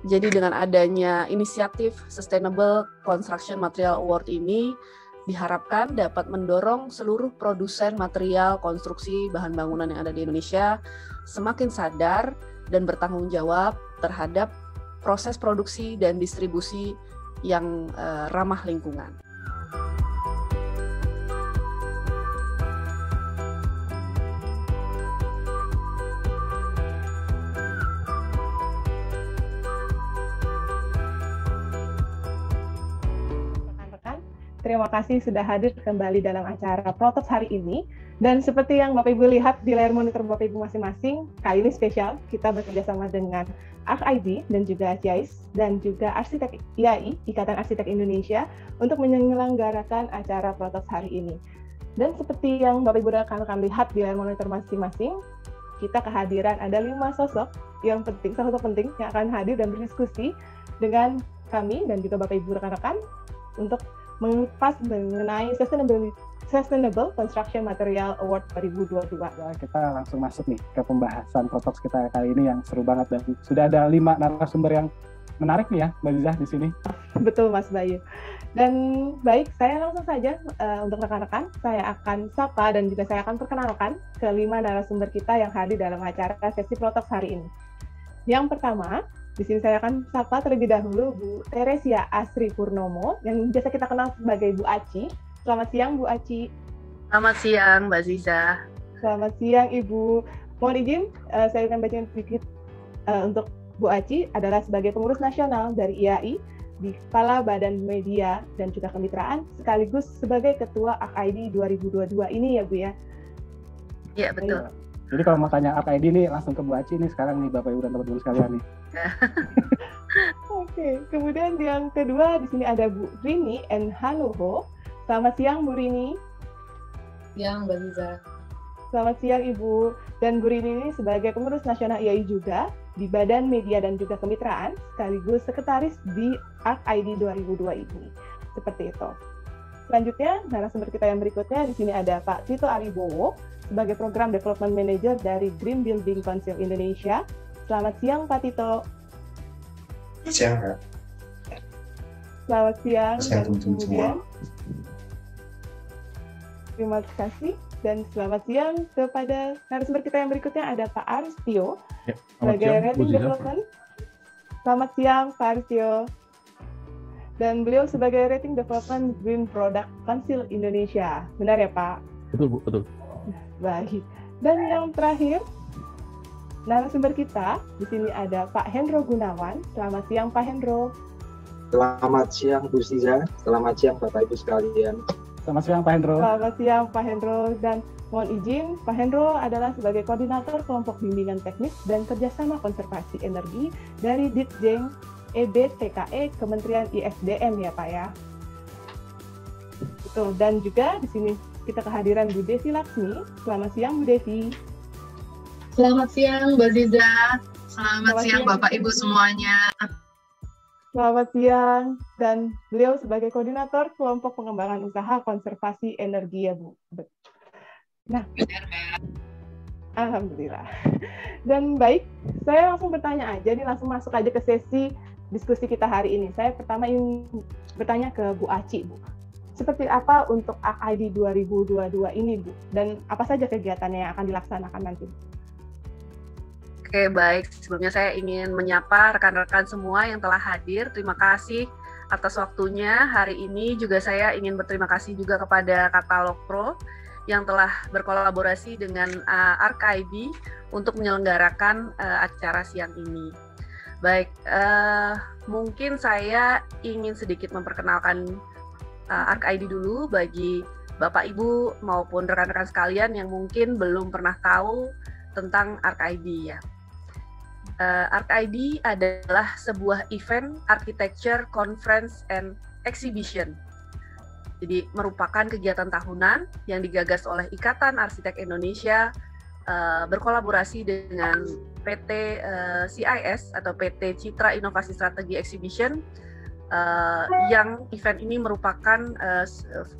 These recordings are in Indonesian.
Jadi dengan adanya inisiatif Sustainable Construction Material Award ini diharapkan dapat mendorong seluruh produsen material konstruksi bahan bangunan yang ada di Indonesia semakin sadar dan bertanggung jawab terhadap proses produksi dan distribusi yang ramah lingkungan. Terima kasih sudah hadir kembali dalam acara Protox hari ini. Dan seperti yang Bapak Ibu lihat di layar monitor Bapak Ibu masing-masing, kali ini spesial, kita bekerjasama dengan ArcID dan juga CIAIS dan juga Arsitek IAI, Ikatan Arsitek Indonesia, untuk menyelenggarakan acara Protox hari ini. Dan seperti yang Bapak Ibu rekan-rekan lihat di layar monitor masing-masing, kita kehadiran ada 5 sosok yang penting, sosok penting yang akan hadir dan berdiskusi dengan kami dan juga Bapak Ibu rekan-rekan untuk mengupas mengenai Sustainable Construction Material Award 2022. Ya, kita langsung masuk nih ke pembahasan Protox kita kali ini yang seru banget dan sudah ada 5 narasumber yang menarik nih ya, Mbak Ziza di sini. Betul Mas Bayu. Dan baik, saya langsung saja untuk rekan-rekan, saya akan sapa dan juga saya akan perkenalkan ke 5 narasumber kita yang hadir dalam acara sesi Protox hari ini. Yang pertama, di sini saya akan sapa terlebih dahulu Bu Teresia Asri Purnomo, yang biasa kita kenal sebagai Bu Aci. Selamat siang Bu Aci. Selamat siang Mbak Ziza. Selamat siang Ibu. Mohon izin, saya akan bacakan sedikit untuk Bu Aci adalah sebagai pengurus nasional dari IAI, di Kepala Badan Media dan juga Kemitraan, sekaligus sebagai Ketua ArcID 2022 ini ya Bu ya? Iya betul. Jadi kalau mau tanya ArcID nih langsung ke Bu Aci nih sekarang nih Bapak Ibu dan teman-teman sekalian nih. Oke, kemudian yang kedua di sini ada Bu Rini N. Hanuho. Selamat siang Bu Rini. Siang Mbak Ziza. Selamat siang Ibu. Dan Bu Rini ini sebagai pengurus nasional IAI juga di Badan Media dan juga Kemitraan, sekaligus sekretaris di ArcID 2002 ini. Seperti itu. Selanjutnya, narasumber kita yang berikutnya di sini ada Pak Tito Aribowo sebagai Program Development Manager dari Green Building Council Indonesia. Selamat siang Pak Tito. Selamat siang Kak. Selamat siang. Dan kemudian semua. Terima kasih dan selamat siang kepada narasumber kita yang berikutnya ada Pak Aristio sebagai Rating Development. Selamat siang Pak Aristio. Dan beliau sebagai Rating Development Green Product Council Indonesia. Benar ya Pak? Betul Bu, betul. Baik. Dan yang terakhir, narasumber kita di sini ada Pak Hendro Gunawan. Selamat siang Pak Hendro. Selamat siang Bu Ziza. Selamat siang Bapak Ibu sekalian. Selamat siang Pak Hendro. Selamat siang Pak Hendro. Dan mohon izin, Pak Hendro adalah sebagai Koordinator Kelompok Bimbingan Teknis dan Kerjasama Konservasi Energi dari Ditjen EBTKE Kementerian ISDM ya Pak ya. Betul. Dan juga di sini kita kehadiran Bu Devi Laksmi. Selamat siang Bu Devi. Selamat siang Mbak Ziza. Selamat siang Bapak Ibu semuanya. Selamat siang. Dan beliau sebagai Koordinator Kelompok Pengembangan Usaha Konservasi Energi ya Bu. Nah, alhamdulillah. Dan baik, saya langsung bertanya aja nih, langsung masuk aja ke sesi diskusi kita hari ini. Saya pertama ingin bertanya ke Bu Aci, Bu. Seperti apa untuk ArcID 2022 ini, Bu? Dan apa saja kegiatannya yang akan dilaksanakan nanti? Oke, baik. Sebelumnya saya ingin menyapa rekan-rekan semua yang telah hadir. Terima kasih atas waktunya. Hari ini juga saya ingin berterima kasih juga kepada Katalog Pro yang telah berkolaborasi dengan ArcID untuk menyelenggarakan acara siang ini. Baik, mungkin saya ingin sedikit memperkenalkan ArcID dulu bagi Bapak Ibu maupun rekan-rekan sekalian yang mungkin belum pernah tahu tentang ArcID ya. ArcID adalah sebuah event architecture conference and exhibition. Jadi merupakan kegiatan tahunan yang digagas oleh Ikatan Arsitek Indonesia berkolaborasi dengan PT CIS atau PT Citra Inovasi Strategi Exhibition, yang event ini merupakan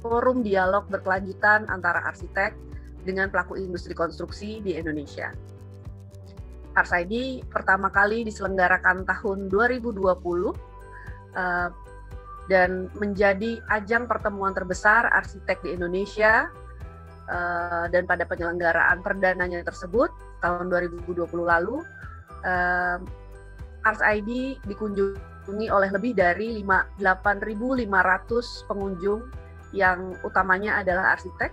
forum dialog berkelanjutan antara arsitek dengan pelaku industri konstruksi di Indonesia. ArtsID pertama kali diselenggarakan tahun 2020 dan menjadi ajang pertemuan terbesar arsitek di Indonesia, dan pada penyelenggaraan perdananya tersebut tahun 2020 lalu, ArtsID dikunjungi oleh lebih dari 8.500 pengunjung yang utamanya adalah arsitek,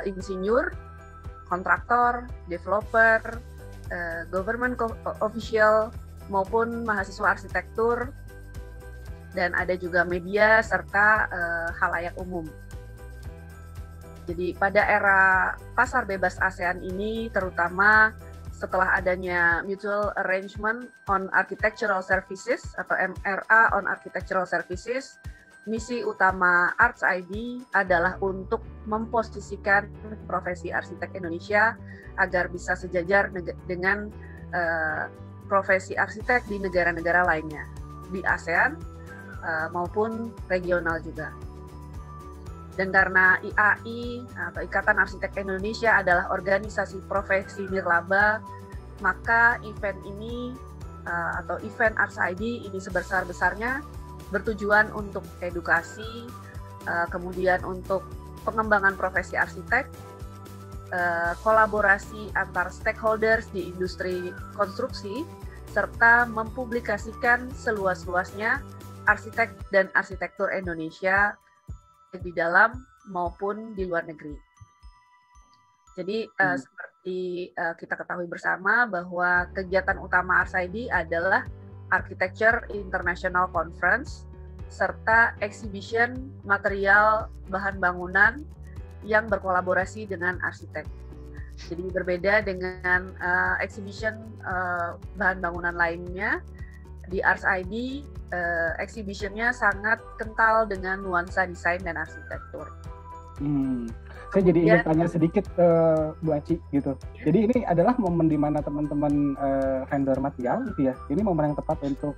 insinyur, kontraktor, developer, government official, maupun mahasiswa arsitektur, dan ada juga media serta khalayak umum. Jadi pada era pasar bebas ASEAN ini, terutama setelah adanya Mutual Arrangement on Architectural Services atau MRA on Architectural Services, misi utama ArtsID adalah untuk memposisikan profesi arsitek Indonesia agar bisa sejajar dengan profesi arsitek di negara-negara lainnya, di ASEAN maupun regional juga. Dan karena IAI atau Ikatan Arsitek Indonesia adalah organisasi profesi nirlaba, maka event ini atau event ArtsID ini sebesar-besarnya bertujuan untuk edukasi, kemudian untuk pengembangan profesi arsitek, kolaborasi antar stakeholders di industri konstruksi, serta mempublikasikan seluas-luasnya arsitek dan arsitektur Indonesia di dalam maupun di luar negeri. Jadi seperti kita ketahui bersama bahwa kegiatan utama ArtsID adalah Architecture International Conference serta exhibition material bahan bangunan yang berkolaborasi dengan arsitek. Jadi berbeda dengan exhibition bahan bangunan lainnya, di ArtsID exhibition-nya sangat kental dengan nuansa desain dan arsitektur. Saya jadi ingin tanya sedikit Bu Aci gitu. Jadi ini adalah momen di mana teman-teman vendor material gitu ya. Ini momen yang tepat untuk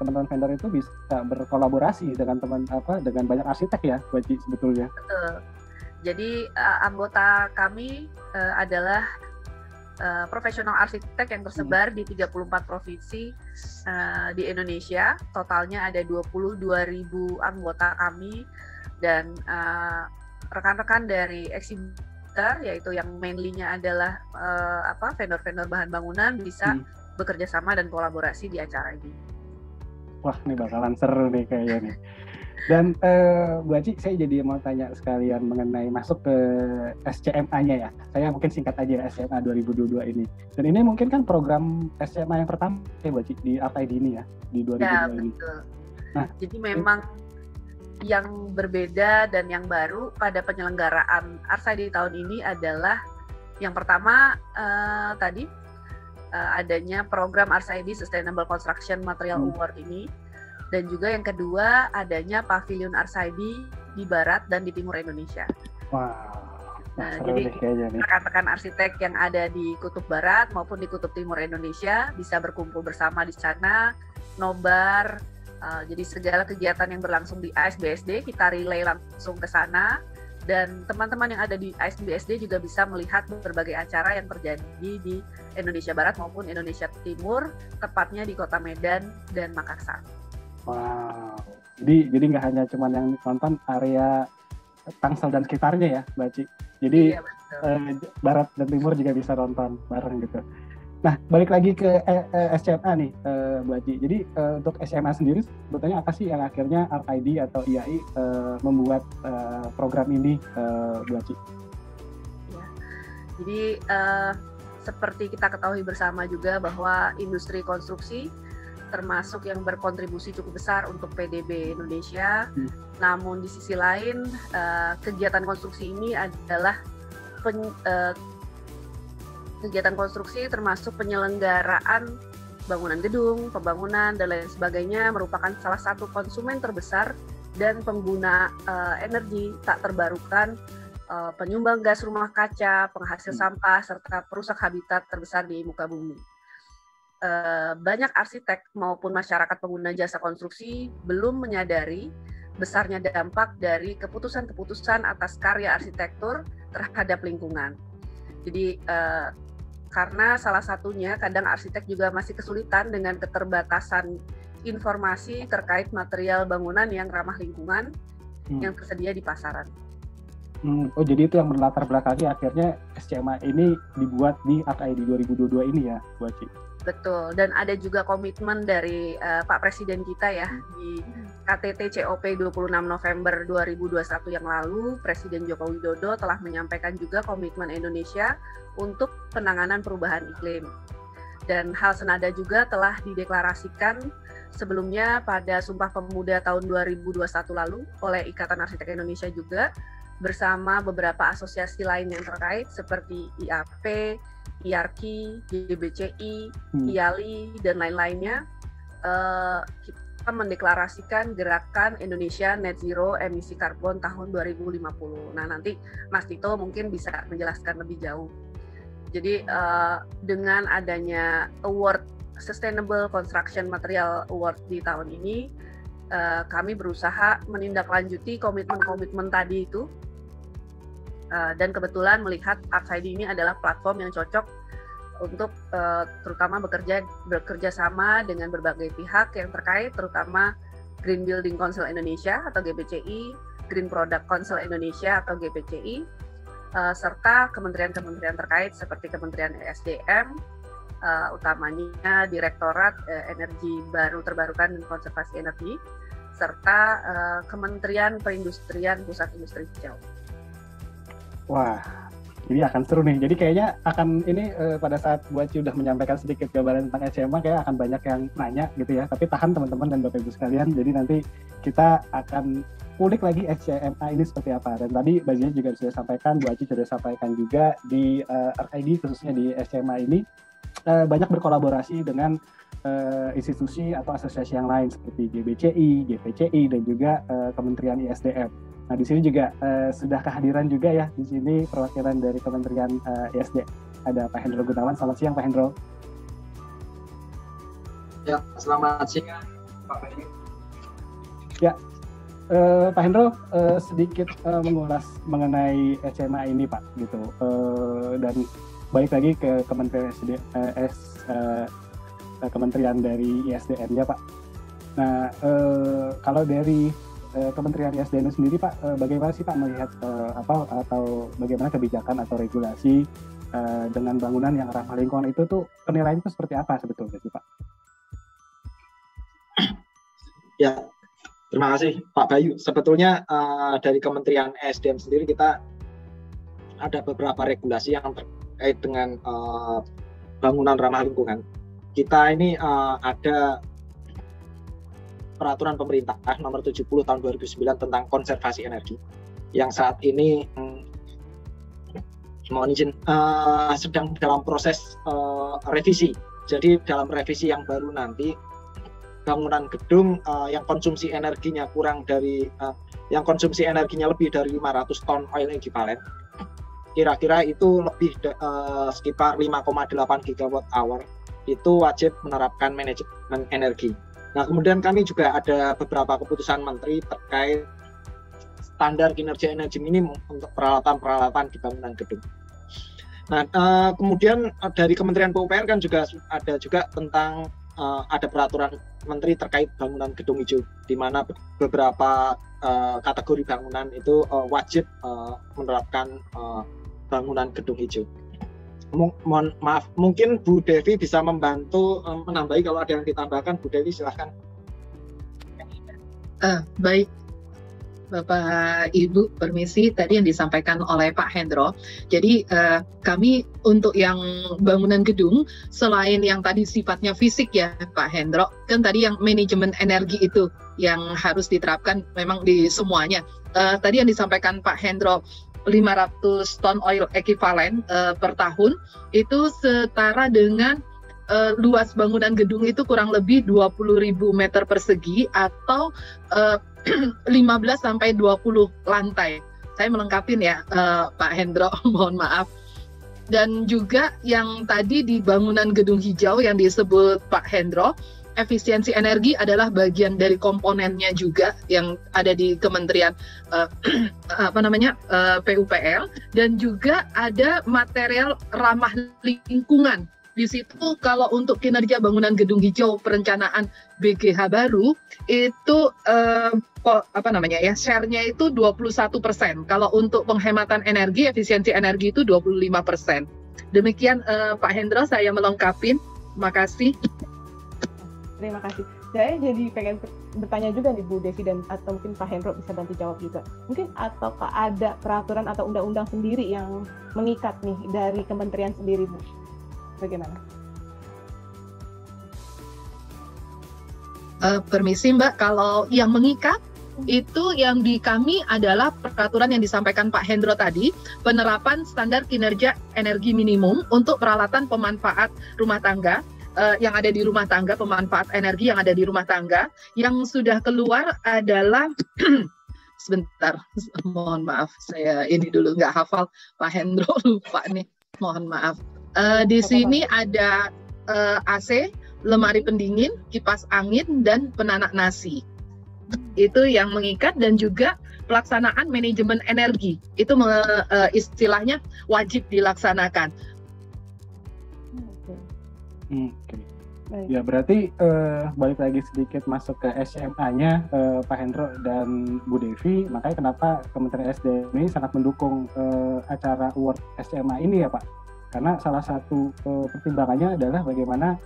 teman-teman vendor itu bisa berkolaborasi dengan dengan banyak arsitek ya, Bu Aci sebetulnya. Betul. Jadi anggota kami adalah profesional arsitek yang tersebar di 34 provinsi di Indonesia. Totalnya ada 22.000 anggota kami, dan rekan-rekan dari exhibitor, yaitu yang mainly-nya adalah vendor-vendor bahan bangunan, bisa bekerja sama dan kolaborasi di acara ini. Wah, ini bakalan seru nih kayaknya nih. Dan Bu Aci, saya jadi mau tanya sekalian mengenai masuk ke SCMA-nya ya. Saya mungkin singkat aja SCMA 2022 ini. Dan ini mungkin kan program SCMA yang pertama ya Bu Aci di ArtsID ini ya, di 2022 ya, ini. Betul. Nah, jadi memang yang berbeda dan yang baru pada penyelenggaraan ArtsID tahun ini adalah yang pertama tadi adanya program ArtsID Sustainable Construction Material Award ini. Dan juga yang kedua, adanya pavilion ArtsID di Barat dan di Timur Indonesia. Wow. Nah, jadi rekan-rekan arsitek yang ada di Kutub Barat maupun di Kutub Timur Indonesia bisa berkumpul bersama di sana, nobar. Jadi segala kegiatan yang berlangsung di ASBSD kita relay langsung ke sana. Dan teman-teman yang ada di ASBSD juga bisa melihat berbagai acara yang terjadi di Indonesia Barat maupun Indonesia Timur, tepatnya di Kota Medan dan Makassar. Wow, jadi nggak hanya cuman yang nonton area Tangsel dan sekitarnya ya, Mbak Aci. Jadi Barat dan Timur juga bisa nonton bareng gitu. Nah, balik lagi ke SCMA nih, Mbak Aci. Jadi untuk SCMA sendiri, sebetulnya apa sih yang akhirnya ArtsID atau IAI membuat program ini, Mbak Aci? Ya, jadi seperti kita ketahui bersama juga bahwa industri konstruksi termasuk yang berkontribusi cukup besar untuk PDB Indonesia. Namun di sisi lain, kegiatan konstruksi ini adalah kegiatan konstruksi termasuk penyelenggaraan bangunan gedung, pembangunan, dan lain sebagainya merupakan salah satu konsumen terbesar dan pengguna energi tak terbarukan, penyumbang gas rumah kaca, penghasil sampah, serta perusak habitat terbesar di muka bumi. Banyak arsitek maupun masyarakat pengguna jasa konstruksi belum menyadari besarnya dampak dari keputusan-keputusan atas karya arsitektur terhadap lingkungan. Jadi karena salah satunya kadang arsitek juga masih kesulitan dengan keterbatasan informasi terkait material bangunan yang ramah lingkungan yang tersedia di pasaran. Oh, jadi itu yang berlatar belakangi akhirnya SCMA ini dibuat di ARC-ID 2022 ini ya, Bu Aci? Betul, dan ada juga komitmen dari Pak Presiden kita ya di KTT COP 26 November 2021 yang lalu, Presiden Joko Widodo telah menyampaikan juga komitmen Indonesia untuk penanganan perubahan iklim. Dan hal senada juga telah dideklarasikan sebelumnya pada Sumpah Pemuda tahun 2021 lalu oleh Ikatan Arsitek Indonesia juga, bersama beberapa asosiasi lain yang terkait seperti IAP, IARKI, GBCI, IALI, dan lain-lainnya. Kita mendeklarasikan gerakan Indonesia Net Zero emisi karbon tahun 2050. Nah, nanti Mas Tito mungkin bisa menjelaskan lebih jauh. Jadi dengan adanya award Sustainable Construction Material Award di tahun ini, kami berusaha menindaklanjuti komitmen-komitmen tadi itu. Dan kebetulan melihat ARC-ID ini adalah platform yang cocok untuk terutama bekerja sama dengan berbagai pihak yang terkait, terutama Green Building Council Indonesia atau GBCI, Green Product Council Indonesia atau GPCI, serta kementerian-kementerian terkait seperti Kementerian ESDM, utamanya Direktorat Energi Baru Terbarukan dan Konservasi Energi, serta Kementerian Perindustrian Pusat Industri Hijau. Wah, ini akan seru nih. Jadi kayaknya akan ini pada saat Bu Aci udah menyampaikan sedikit gambaran tentang SCMA, kayak akan banyak yang nanya gitu ya. Tapi tahan teman-teman dan Bapak Ibu sekalian. Jadi nanti kita akan ulik lagi SCMA ini seperti apa. Dan tadi Mbak Zia juga sudah sampaikan, Bu Aci sudah sampaikan juga di ARC-ID khususnya di SCMA ini banyak berkolaborasi dengan institusi atau asosiasi yang lain seperti GBCI, GPCI, dan juga Kementerian ISDM. Nah, di sini juga sudah kehadiran juga ya di sini perwakilan dari Kementerian ISDM. Ada Pak Hendro Gunawan. Selamat siang, Pak Hendro. Ya, selamat siang, Pak Bayu. Ya, Pak Hendro sedikit mengulas mengenai SCMA ini, Pak, gitu. Dan balik lagi ke Kementerian dari ISDM ya, Pak. Nah, kalau dari Kementerian ISDM sendiri, Pak, bagaimana sih Pak melihat atau bagaimana kebijakan atau regulasi dengan bangunan yang ramah lingkungan itu tuh penilaian itu seperti apa sebetulnya sih, Pak? Ya, terima kasih Pak Bayu. Sebetulnya dari Kementerian ISDM sendiri kita ada beberapa regulasi yang terkait dengan bangunan ramah lingkungan. Kita ini ada Peraturan Pemerintah Nomor 70 Tahun 2009 tentang konservasi energi yang saat ini mohon izin sedang dalam proses revisi. Jadi dalam revisi yang baru nanti bangunan gedung yang konsumsi energinya yang konsumsi energinya lebih dari 500 ton oil equivalent, kira-kira itu lebih sekitar 5,8 gigawatt hour, itu wajib menerapkan manajemen energi. Nah, kemudian kami juga ada beberapa keputusan Menteri terkait standar kinerja energi minimum untuk peralatan-peralatan di bangunan gedung. Nah, kemudian dari Kementerian PUPR kan juga ada juga tentang ada peraturan Menteri terkait bangunan gedung hijau, di mana beberapa kategori bangunan itu wajib menerapkan bangunan gedung hijau. Mohon maaf, mungkin Bu Devi bisa membantu menambahi kalau ada yang ditambahkan. Bu Devi, silahkan. Baik, Bapak Ibu, permisi tadi yang disampaikan oleh Pak Hendro. Jadi kami untuk yang bangunan gedung, selain yang tadi sifatnya fisik ya Pak Hendro, kan tadi yang manajemen energi itu yang harus diterapkan memang di semuanya. Tadi yang disampaikan Pak Hendro, 500 ton oil equivalent per tahun, itu setara dengan luas bangunan gedung itu kurang lebih 20.000 meter persegi atau 15 sampai 20 lantai. Saya melengkapin ya Pak Hendro, mohon maaf. Dan juga yang tadi di bangunan gedung hijau yang disebut Pak Hendro, efisiensi energi adalah bagian dari komponennya juga yang ada di Kementerian PUPR, dan juga ada material ramah lingkungan. Di situ kalau untuk kinerja bangunan gedung hijau perencanaan BGH baru itu share-nya itu 21%. Kalau untuk penghematan energi, efisiensi energi itu 25%. Demikian Pak Hendro, saya melengkapi. Terima kasih. Terima kasih. Saya jadi pengen bertanya juga nih Bu Devi, dan atau mungkin Pak Hendro bisa bantu jawab juga. Mungkin ataukah ada peraturan atau undang-undang sendiri yang mengikat nih dari kementerian sendiri, Bu? Bagaimana? Permisi Mbak, kalau yang mengikat itu yang di kami adalah peraturan yang disampaikan Pak Hendro tadi, penerapan standar kinerja energi minimum untuk peralatan pemanfaat rumah tangga yang ada di rumah tangga, pemanfaat energi yang ada di rumah tangga. Yang sudah keluar adalah sebentar, mohon maaf, saya ini dulu nggak hafal, Pak Hendro lupa nih, mohon maaf. Di sini ada AC, lemari pendingin, kipas angin, dan penanak nasi. Itu yang mengikat, dan juga pelaksanaan manajemen energi. Itu istilahnya wajib dilaksanakan. Oke. Ya berarti balik lagi sedikit masuk ke SMA-nya Pak Hendro dan Bu Devi, makanya kenapa Kementerian SDM ini sangat mendukung acara Award SMA ini ya Pak? Karena salah satu pertimbangannya adalah bagaimana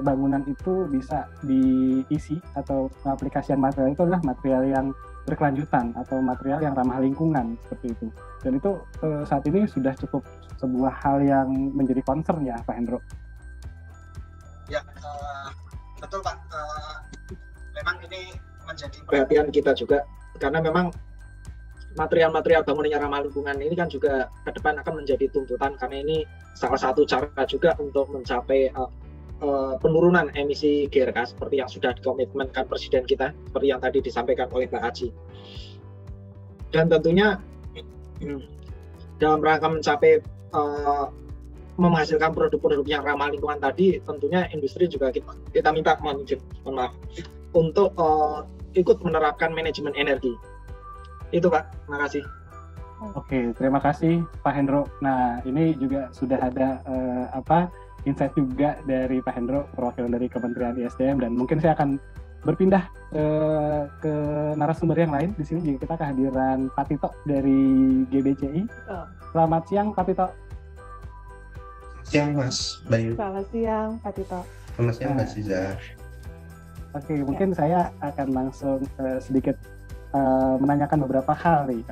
bangunan itu bisa diisi atau pengaplikasian material itu adalah material yang berkelanjutan atau material yang ramah lingkungan, seperti itu. Dan itu saat ini sudah cukup sebuah hal yang menjadi concern ya Pak Hendro. Ya, betul Pak. Memang ini menjadi perhatian kita juga, karena memang material-material bangunan yang ramah lingkungan ini kan juga ke depan akan menjadi tuntutan, karena ini salah satu cara juga untuk mencapai penurunan emisi GRK seperti yang sudah dikomitmenkan Presiden kita, seperti yang tadi disampaikan oleh Pak Haji. Dan tentunya dalam rangka mencapai menghasilkan produk-produk yang ramah lingkungan tadi, tentunya industri juga kita minta untuk ikut menerapkan manajemen energi. Itu Pak, terima kasih. Oke, terima kasih Pak Hendro. Nah, ini juga sudah ada insight juga dari Pak Hendro, perwakilan dari Kementerian ISDM, dan mungkin saya akan berpindah ke narasumber yang lain. Di sini juga kita kehadiran Pak Tito dari GBCI. Selamat siang Pak Tito. Siang Mas Bayu. Selamat siang Pak Tito. Selamat siang Mbak Siza. Oke, mungkin saya akan langsung sedikit menanyakan beberapa hal nih,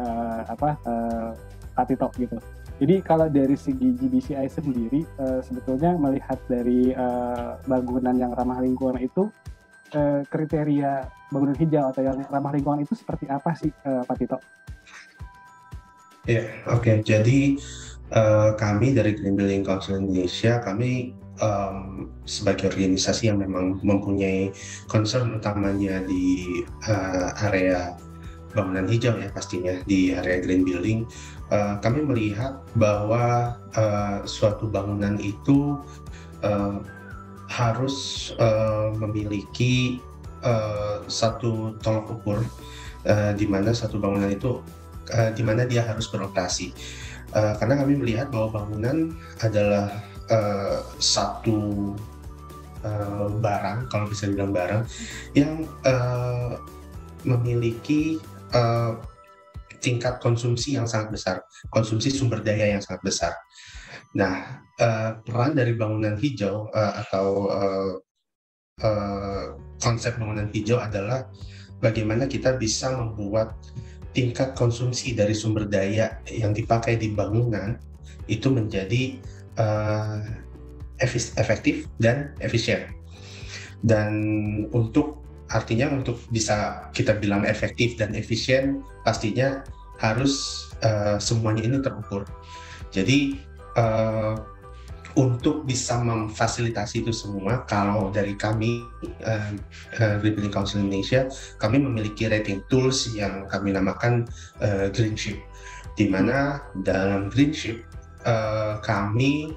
Pak Tito gitu. Jadi kalau dari segi GBCI sendiri, sebetulnya melihat dari bangunan yang ramah lingkungan itu, kriteria bangunan hijau atau yang ramah lingkungan itu seperti apa sih, Pak Tito? Ya, oke. Jadi kami dari Green Building Council Indonesia, kami sebagai organisasi yang memang mempunyai concern utamanya di area bangunan hijau ya pastinya, di area green building, kami melihat bahwa suatu bangunan itu harus memiliki satu tolok ukur di mana satu bangunan itu di mana dia harus beroperasi. Karena kami melihat bahwa bangunan adalah satu barang, kalau bisa dibilang barang, yang memiliki tingkat konsumsi yang sangat besar, konsumsi sumber daya yang sangat besar. Nah, peran dari bangunan hijau atau konsep bangunan hijau adalah bagaimana kita bisa membuat tingkat konsumsi dari sumber daya yang dipakai di bangunan itu menjadi efektif dan efisien. Dan artinya untuk bisa kita bilang efektif dan efisien, pastinya harus semuanya ini terukur. Jadi untuk bisa memfasilitasi itu semua, kalau dari kami Green Building Council Indonesia, kami memiliki rating tools yang kami namakan Greenship, di mana dalam Greenship kami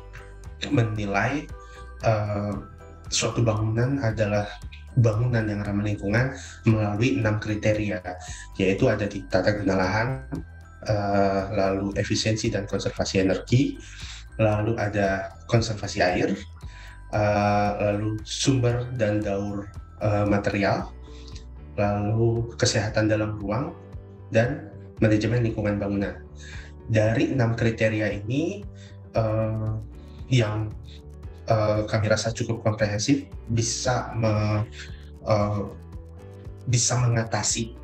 menilai suatu bangunan adalah bangunan yang ramah lingkungan melalui 6 kriteria, yaitu ada di tata guna lahan, lalu efisiensi dan konservasi energi, lalu ada konservasi air, lalu sumber dan daur material, lalu kesehatan dalam ruang, dan manajemen lingkungan bangunan. Dari 6 kriteria ini yang kami rasa cukup komprehensif, bisa mengatasi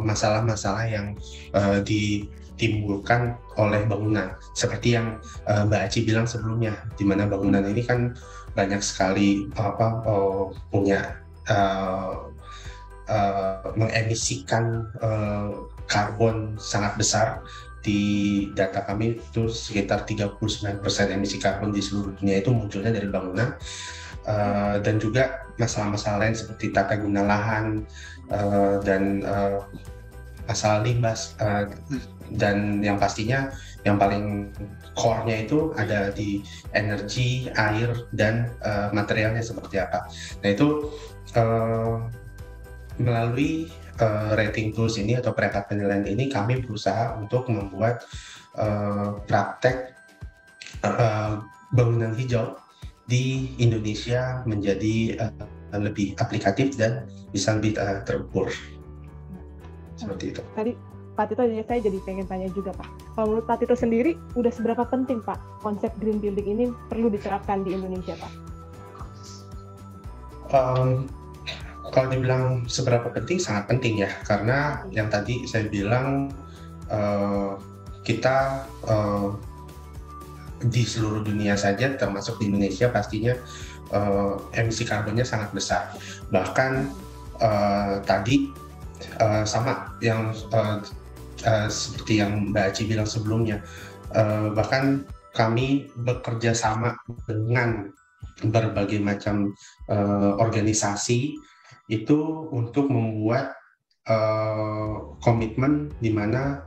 masalah-masalah yang ditimbulkan oleh bangunan. Seperti yang Mbak Aci bilang sebelumnya, di mana bangunan ini kan banyak sekali punya mengemisikan karbon sangat besar. Di data kami itu sekitar 39% emisi karbon di seluruh dunia itu munculnya dari bangunan, dan juga masalah-masalah lain seperti tata guna lahan, dan masalah limbah, dan yang pastinya yang paling core-nya itu ada di energi, air, dan materialnya seperti apa. Nah itu melalui rating tools ini atau perangkat penilaian ini, kami berusaha untuk membuat praktek bangunan hijau di Indonesia menjadi lebih aplikatif dan bisa lebih terukur. Seperti itu. Tadi Pak Tito, saya jadi pengen tanya juga Pak. Kalau menurut Pak Tito sendiri, udah seberapa penting Pak konsep green building ini perlu diterapkan di Indonesia Pak? Kalau dibilang seberapa penting, sangat penting ya, karena yang tadi saya bilang kita di seluruh dunia saja, termasuk di Indonesia pastinya emisi karbonnya sangat besar. Bahkan tadi sama yang seperti yang Mbak Aci bilang sebelumnya, bahkan kami bekerja sama dengan berbagai macam organisasi itu untuk membuat komitmen di mana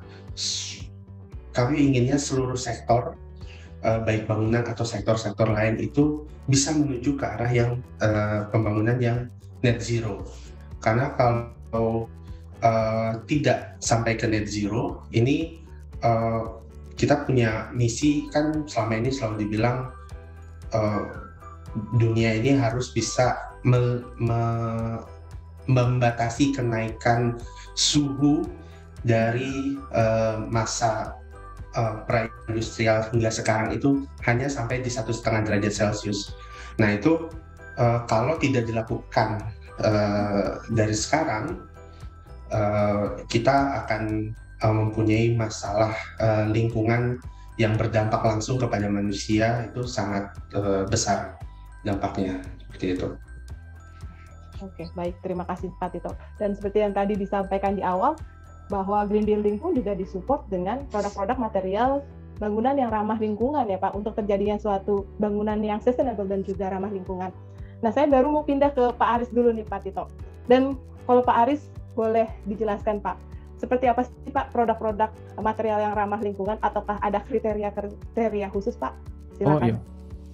kami inginnya seluruh sektor, baik bangunan atau sektor-sektor lain itu bisa menuju ke arah yang pembangunan yang net zero. Karena kalau tidak sampai ke net zero, ini kita punya misi kan selama ini selalu dibilang dunia ini harus bisa membatasi kenaikan suhu dari masa pra-industrial hingga sekarang itu hanya sampai di 1,5 derajat Celcius. Nah itu kalau tidak dilakukan dari sekarang, kita akan mempunyai masalah lingkungan yang berdampak langsung kepada manusia, itu sangat besar dampaknya, seperti itu. Oke, baik. Terima kasih Pak Tito. Dan seperti yang tadi disampaikan di awal, bahwa green building pun juga disupport dengan produk-produk material bangunan yang ramah lingkungan ya Pak, untuk terjadinya suatu bangunan yang sustainable dan juga ramah lingkungan. Nah, saya baru mau pindah ke Pak Aris dulu nih Pak Tito. Dan kalau Pak Aris boleh dijelaskan Pak, seperti apa sih Pak produk-produk material yang ramah lingkungan, ataukah ada kriteria khusus Pak? Silakan. Oh iya,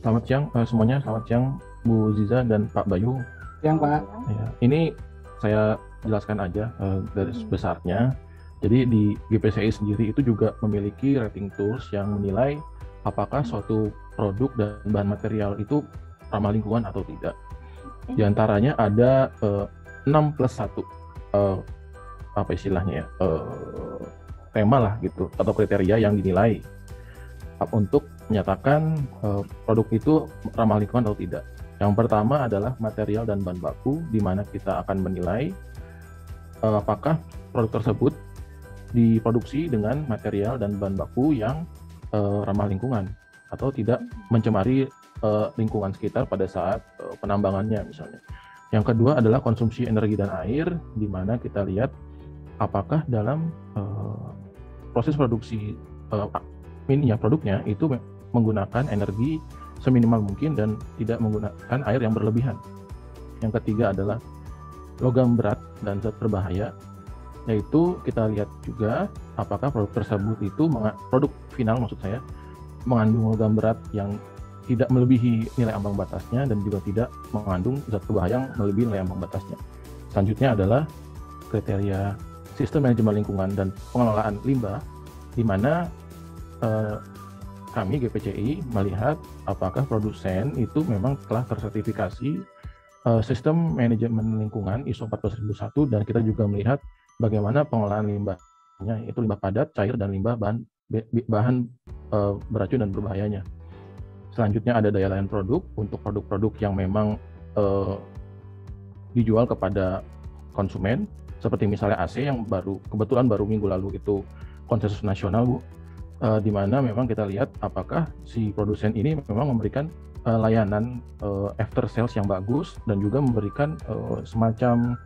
selamat siang semuanya, selamat siang Bu Ziza dan Pak Bayu. Yang Pak. Ya, ini saya jelaskan aja garis besarnya. Jadi di GPCI sendiri itu juga memiliki rating tools yang menilai apakah suatu produk dan bahan material itu ramah lingkungan atau tidak. Di antaranya ada 6+1 apa istilahnya ya, tema lah gitu, atau kriteria yang dinilai untuk menyatakan produk itu ramah lingkungan atau tidak. Yang pertama adalah material dan bahan baku, di mana kita akan menilai apakah produk tersebut diproduksi dengan material dan bahan baku yang ramah lingkungan atau tidak mencemari lingkungan sekitar pada saat penambangannya misalnya. Yang kedua adalah konsumsi energi dan air, di mana kita lihat apakah dalam proses produksi produknya itu menggunakan energi seminimal mungkin dan tidak menggunakan air yang berlebihan. Yang ketiga adalah logam berat dan zat berbahaya, yaitu kita lihat juga apakah produk tersebut itu produk final maksud saya mengandung logam berat yang tidak melebihi nilai ambang batasnya dan juga tidak mengandung zat berbahaya yang melebihi nilai ambang batasnya. Selanjutnya adalah kriteria sistem manajemen lingkungan dan pengelolaan limbah, di mana kami GPCI melihat apakah produsen itu memang telah tersertifikasi sistem manajemen lingkungan ISO 14001, dan kita juga melihat bagaimana pengelolaan limbahnya, yaitu limbah padat, cair, dan limbah bahan beracun dan berbahayanya. Selanjutnya ada daya tahan produk untuk produk-produk yang memang dijual kepada konsumen, seperti misalnya AC yang kebetulan baru minggu lalu itu konsensus nasional, Bu, di mana memang kita lihat apakah si produsen ini memang memberikan layanan after sales yang bagus dan juga memberikan semacam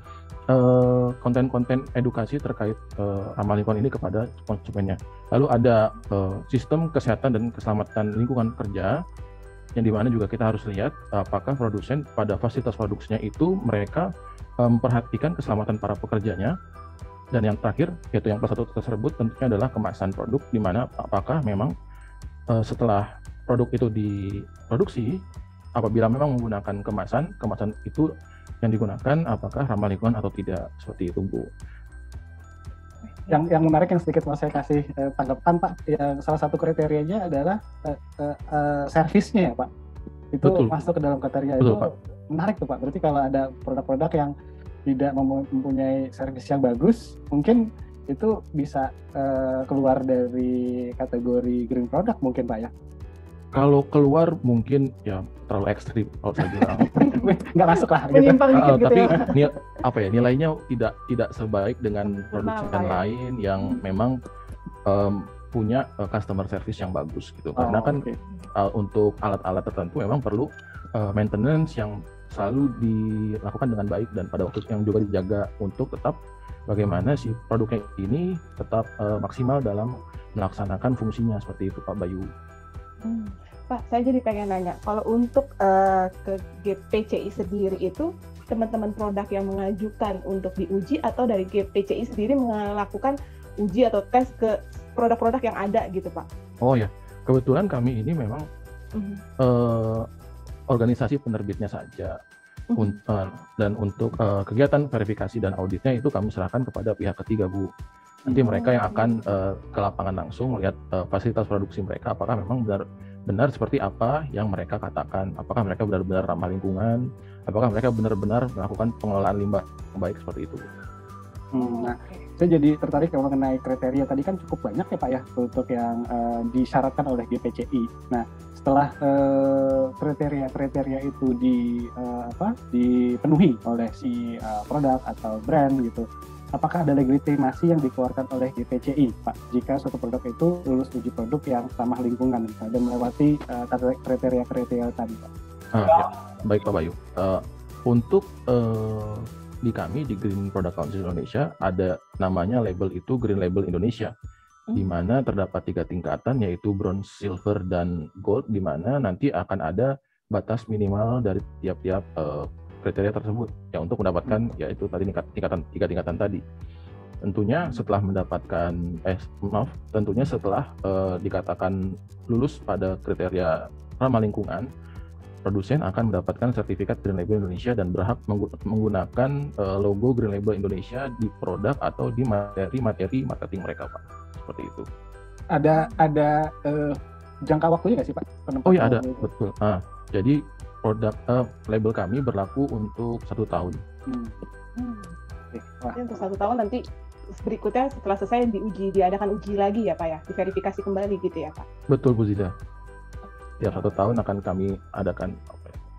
konten-konten edukasi terkait ramah lingkungan ini kepada konsumennya. Lalu ada sistem kesehatan dan keselamatan lingkungan kerja, yang dimana juga kita harus lihat apakah produsen pada fasilitas produksinya itu mereka memperhatikan keselamatan para pekerjanya. Dan yang terakhir, yaitu yang plus satu tersebut, tentunya adalah kemasan produk, di mana apakah memang setelah produk itu diproduksi, apabila memang menggunakan kemasan itu yang digunakan apakah ramah lingkungan atau tidak, seperti itu, Bu. Yang menarik yang sedikit mau saya kasih tanggapan, Pak, yang salah satu kriterianya adalah servisnya ya, Pak. Itu betul, masuk ke dalam kriteria. Betul, itu Pak. Menarik tuh, Pak. Berarti kalau ada produk-produk yang tidak mempunyai servis yang bagus, mungkin itu bisa keluar dari kategori green product mungkin, Pak, ya? Kalau keluar mungkin ya terlalu ekstrim kalau saya bilang. Nggak masuk lah gitu. Tapi ya. Nilainya tidak sebaik dengan produsen lain yang memang punya customer service yang bagus gitu. Karena kan untuk alat-alat tertentu memang perlu maintenance yang selalu dilakukan dengan baik dan pada waktu yang juga dijaga untuk tetap bagaimana si produknya ini tetap maksimal dalam melaksanakan fungsinya, seperti itu, Pak Bayu. Pak, saya jadi pengen nanya, kalau untuk ke GPCI sendiri itu teman-teman produk yang mengajukan untuk diuji atau dari GPCI sendiri melakukan uji atau tes ke produk-produk yang ada gitu, Pak? Oh ya, kebetulan kami ini memang organisasi penerbitnya saja. Dan untuk kegiatan verifikasi dan auditnya itu kami serahkan kepada pihak ketiga, Bu. Nanti mereka yang akan ke lapangan langsung melihat fasilitas produksi mereka, apakah memang benar seperti apa yang mereka katakan, apakah mereka benar-benar ramah lingkungan, apakah mereka benar-benar melakukan pengelolaan limbah yang baik, seperti itu. Nah, saya jadi tertarik mengenai kriteria tadi, kan cukup banyak ya, Pak, ya, untuk yang disyaratkan oleh GPCI. Nah, setelah kriteria itu dipenuhi oleh si produk atau brand gitu, apakah ada legitimasi yang dikeluarkan oleh GPCI, Pak, jika suatu produk itu lulus uji produk yang ramah lingkungan dan melewati kriteria-kriteria tadi, Pak? Ya. Baik, Pak Bayu. Untuk di kami di Green Product Council Indonesia ada namanya label itu Green Label Indonesia, di mana terdapat 3 tingkatan, yaitu bronze, silver, dan gold, di mana nanti akan ada batas minimal dari tiap-tiap kriteria tersebut ya untuk mendapatkan yaitu tadi tiga tingkatan tadi. Tentunya setelah mendapatkan tentunya setelah dikatakan lulus pada kriteria ramah lingkungan, produsen akan mendapatkan sertifikat Green Label Indonesia dan berhak menggunakan logo Green Label Indonesia di produk atau di materi marketing mereka, Pak. Seperti itu. Ada jangka waktunya nggak sih, Pak? Oh ya, ada, betul. Jadi produk label kami berlaku untuk 1 tahun. Untuk 1 tahun, nanti berikutnya setelah selesai diadakan uji lagi ya, Pak, ya, diverifikasi kembali gitu ya, Pak? Betul, Bu Zida. Ya, 1 tahun akan kami adakan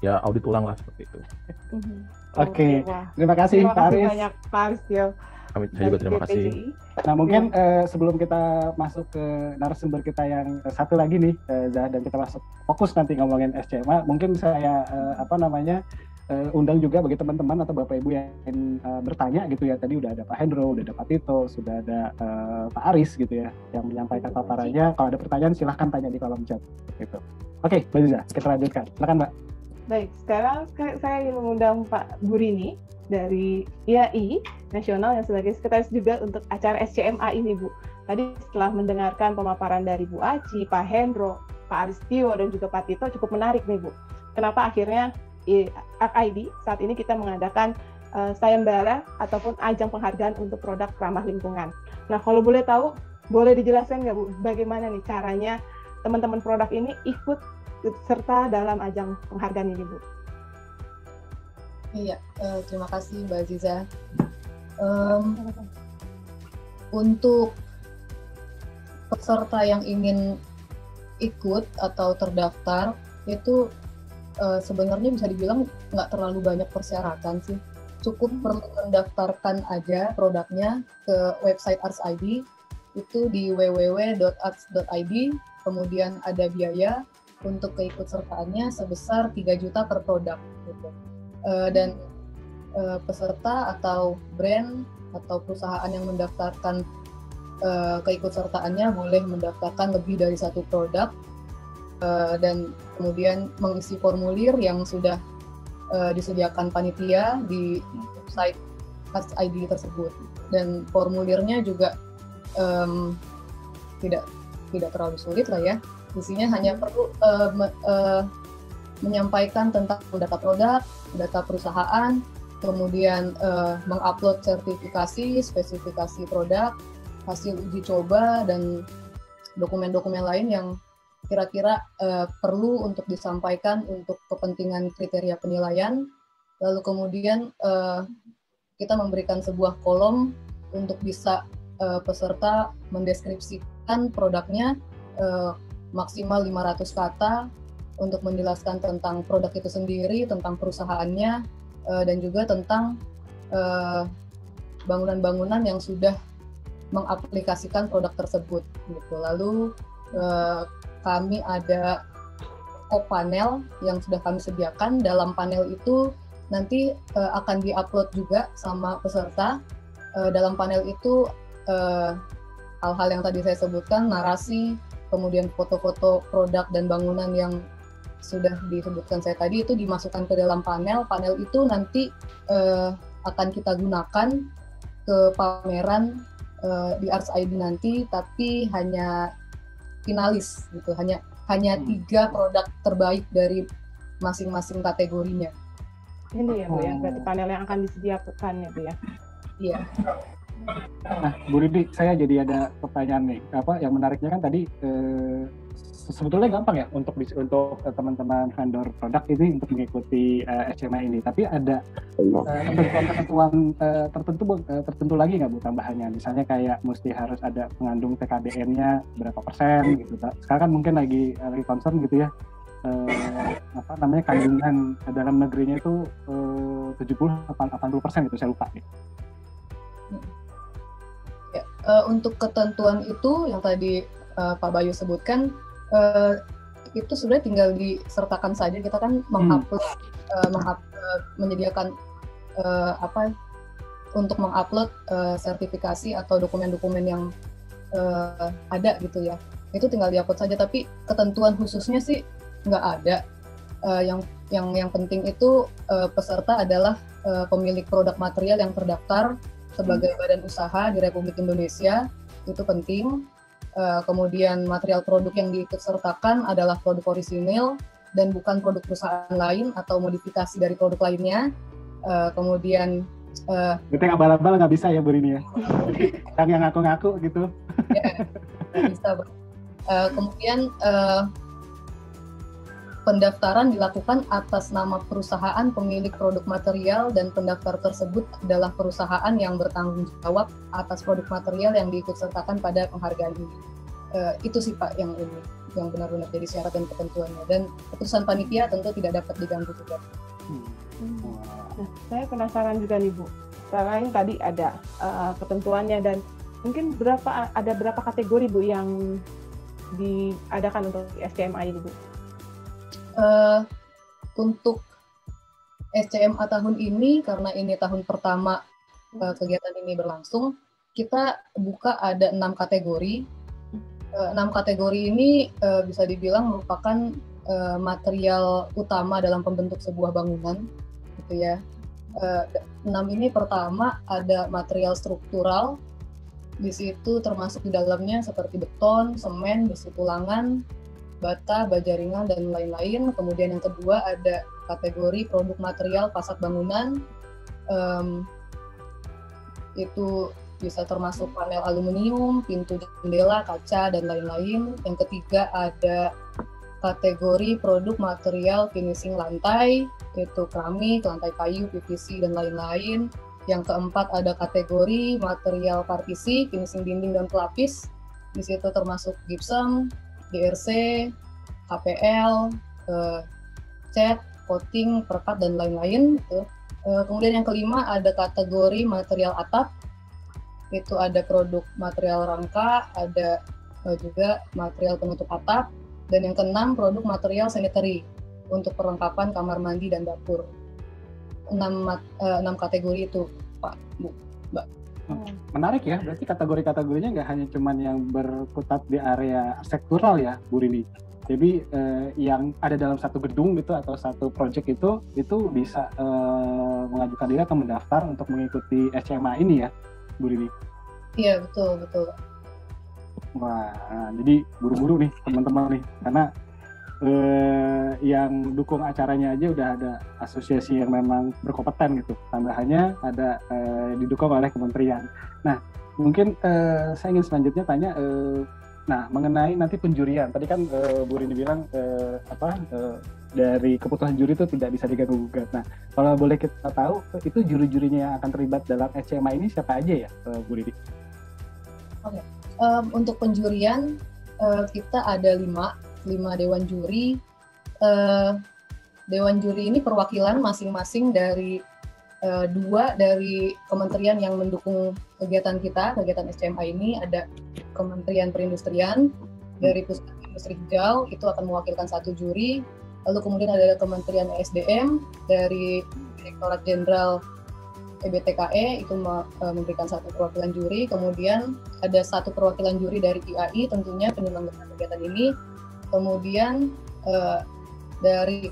ya audit ulang lah, seperti itu. Oke. Terima kasih, Pak Aris. Banyak, Pak Aris. Saya juga terima kasih. Nah, mungkin sebelum kita masuk ke narasumber kita yang satu lagi nih, dan kita masuk fokus nanti ngomongin SCMA, mungkin saya undang juga bagi teman-teman atau Bapak Ibu yang bertanya gitu ya. Tadi udah ada Pak Hendro, udah ada Pak Tito, sudah ada Pak Aris gitu ya, yang menyampaikan paparannya. Kalau ada pertanyaan silahkan tanya di kolom chat gitu. Oke, Mbak Ziza, kita lanjutkan. Silakan, Mbak. Baik, sekarang saya ingin mengundang Pak Burini dari IAI Nasional yang sebagai sekretaris juga untuk acara SCMA ini, Bu. Tadi setelah mendengarkan pemaparan dari Bu Aci, Pak Hendro, Pak Aristio dan juga Pak Tito cukup menarik nih Bu. Kenapa akhirnya ArcID saat ini kita mengadakan sayembara ataupun ajang penghargaan untuk produk ramah lingkungan. Nah, kalau boleh tahu, boleh dijelaskan nggak Bu, bagaimana nih caranya teman-teman produk ini ikut serta dalam ajang penghargaan ini Bu? Iya, terima kasih Mbak Aziza. Untuk peserta yang ingin ikut atau terdaftar itu sebenarnya bisa dibilang nggak terlalu banyak persyaratan sih. Cukup perlu mendaftarkan aja produknya ke website ArcID, itu di www.arcs.id, kemudian ada biaya untuk keikutsertaannya sebesar 3 juta per produk gitu. Dan peserta atau brand atau perusahaan yang mendaftarkan keikutsertaannya boleh mendaftarkan lebih dari 1 produk dan kemudian mengisi formulir yang sudah disediakan panitia di website ArcID tersebut, dan formulirnya juga tidak terlalu sulit lah ya. Isinya hanya perlu menyampaikan tentang data produk, data perusahaan, kemudian mengupload sertifikasi, spesifikasi produk, hasil uji coba, dan dokumen-dokumen lain yang kira-kira perlu untuk disampaikan untuk kepentingan kriteria penilaian. Lalu kemudian kita memberikan sebuah kolom untuk bisa peserta mendeskripsikan produknya maksimal 500 kata untuk menjelaskan tentang produk itu sendiri, tentang perusahaannya, dan juga tentang bangunan-bangunan yang sudah mengaplikasikan produk tersebut. Gitu. Lalu kami ada panel yang sudah kami sediakan. Dalam panel itu nanti akan diupload juga sama peserta. Dalam panel itu hal-hal yang tadi saya sebutkan, narasi, kemudian foto-foto produk dan bangunan yang sudah disebutkan saya tadi itu dimasukkan ke dalam panel. Panel itu nanti akan kita gunakan ke pameran di ArcID nanti, tapi hanya finalis gitu, hanya 3 produk terbaik dari masing-masing kategorinya. Ini ya Bu ya, berarti panel yang akan disediakan ya Bu ya. Iya. Nah, Bu Ridi, saya jadi ada pertanyaan nih. Yang menariknya kan tadi sebetulnya gampang ya untuk teman-teman vendor produk ini untuk mengikuti SCMA ini. Tapi ada ketentuan tertentu lagi nggak Bu tambahannya? Misalnya kayak mesti harus ada pengandung TKDN-nya berapa persen gitu. Sekarang kan mungkin lagi concern gitu ya. Kandungan dalam negerinya itu 70-80% itu saya lupa gitu. Ya, untuk ketentuan itu yang tadi Pak Bayu sebutkan, itu sebenarnya tinggal disertakan saja. Kita kan menyediakan untuk mengupload sertifikasi atau dokumen-dokumen yang ada gitu ya. Itu tinggal diupload saja. Tapi ketentuan khususnya sih nggak ada. Yang penting itu peserta adalah pemilik produk material yang terdaftar sebagai badan usaha di Republik Indonesia, itu penting. Kemudian material produk yang diikutsertakan adalah produk orisinil dan bukan produk perusahaan lain atau modifikasi dari produk lainnya. Kemudian berarti abal-abal nggak bisa ya Bu Rini ya? Yang ngaku-ngaku gitu. Ya, nggak bisa. Kemudian pendaftaran dilakukan atas nama perusahaan pemilik produk material dan pendaftar tersebut adalah perusahaan yang bertanggung jawab atas produk material yang diikutsertakan pada penghargaan ini. Itu sih Pak yang benar-benar jadi syarat dan ketentuannya, dan keputusan panitia tentu tidak dapat diganggu juga. Nah, saya penasaran juga nih Bu. Selain tadi ada ketentuannya dan mungkin ada berapa kategori Bu yang diadakan untuk SCMA ini Bu? Untuk SCMA tahun ini, karena ini tahun pertama kegiatan ini berlangsung, kita buka ada 6 kategori. 6 kategori ini bisa dibilang merupakan material utama dalam pembentuk sebuah bangunan, gitu ya. 6 ini pertama ada material struktural, di situ termasuk di dalamnya seperti beton, semen, besi tulangan, bata, baja ringan, dan lain-lain. Kemudian yang kedua ada kategori produk material fasad bangunan, itu bisa termasuk panel aluminium, pintu jendela, kaca, dan lain-lain. Yang ketiga ada kategori produk material finishing lantai, yaitu keramik, lantai kayu, PVC, dan lain-lain. Yang keempat ada kategori material partisi, finishing dinding dan pelapis. Di situ termasuk gypsum, DRC, KPL, cat, coating, perekat, dan lain-lain. Kemudian yang kelima ada kategori material atap. Itu ada produk material rangka, ada juga material penutup atap, dan yang keenam produk material sanitary untuk perlengkapan kamar mandi dan dapur. 6 kategori itu, Pak, Bu, Mbak. Menarik ya, berarti kategori-kategorinya nggak hanya cuman yang berkutat di area arsitektural ya, Bu Rini. Jadi yang ada dalam satu gedung gitu atau satu project itu bisa mengajukan diri atau mendaftar untuk mengikuti SCMA ini ya, Bu Rini? Iya, betul. Wah, jadi buru-buru nih teman-teman nih, karena yang dukung acaranya aja udah ada asosiasi yang memang berkompeten gitu, tambahannya ada didukung oleh kementerian. Nah, mungkin saya ingin selanjutnya tanya, nah mengenai nanti penjurian, tadi kan Bu Rini bilang dari keputusan juri itu tidak bisa diganggu-gugat. Nah, kalau boleh kita tahu, itu juri-jurinya yang akan terlibat dalam SCMA ini siapa aja ya, Bu Rini? Oke. Untuk penjurian kita ada 5 dewan juri. Dewan juri ini perwakilan masing-masing dari 2 dari kementerian yang mendukung kegiatan kita, kegiatan SCMA ini. Ada Kementerian Perindustrian, dari Pusat Industri Hijau, itu akan mewakilkan 1 juri. Lalu kemudian ada Kementerian ESDM, dari Direktorat Jenderal EBTKE, itu memberikan 1 perwakilan juri. Kemudian ada 1 perwakilan juri dari IAI, tentunya penyelenggara kegiatan ini. Kemudian dari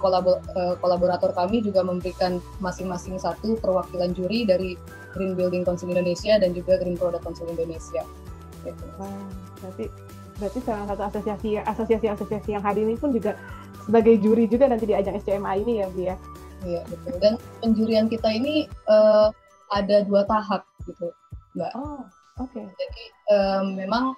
kolaborator kami juga memberikan masing-masing 1 perwakilan juri dari Green Building Council Indonesia dan juga Green Product Council Indonesia. Gitu. Berarti salah satu asosiasi yang hadir ini pun juga sebagai juri juga nanti di ajang SCMA ini ya, Bu ya? Iya, betul. Dan penjurian kita ini ada 2 tahap gitu, Mbak. Oh, oke. Jadi memang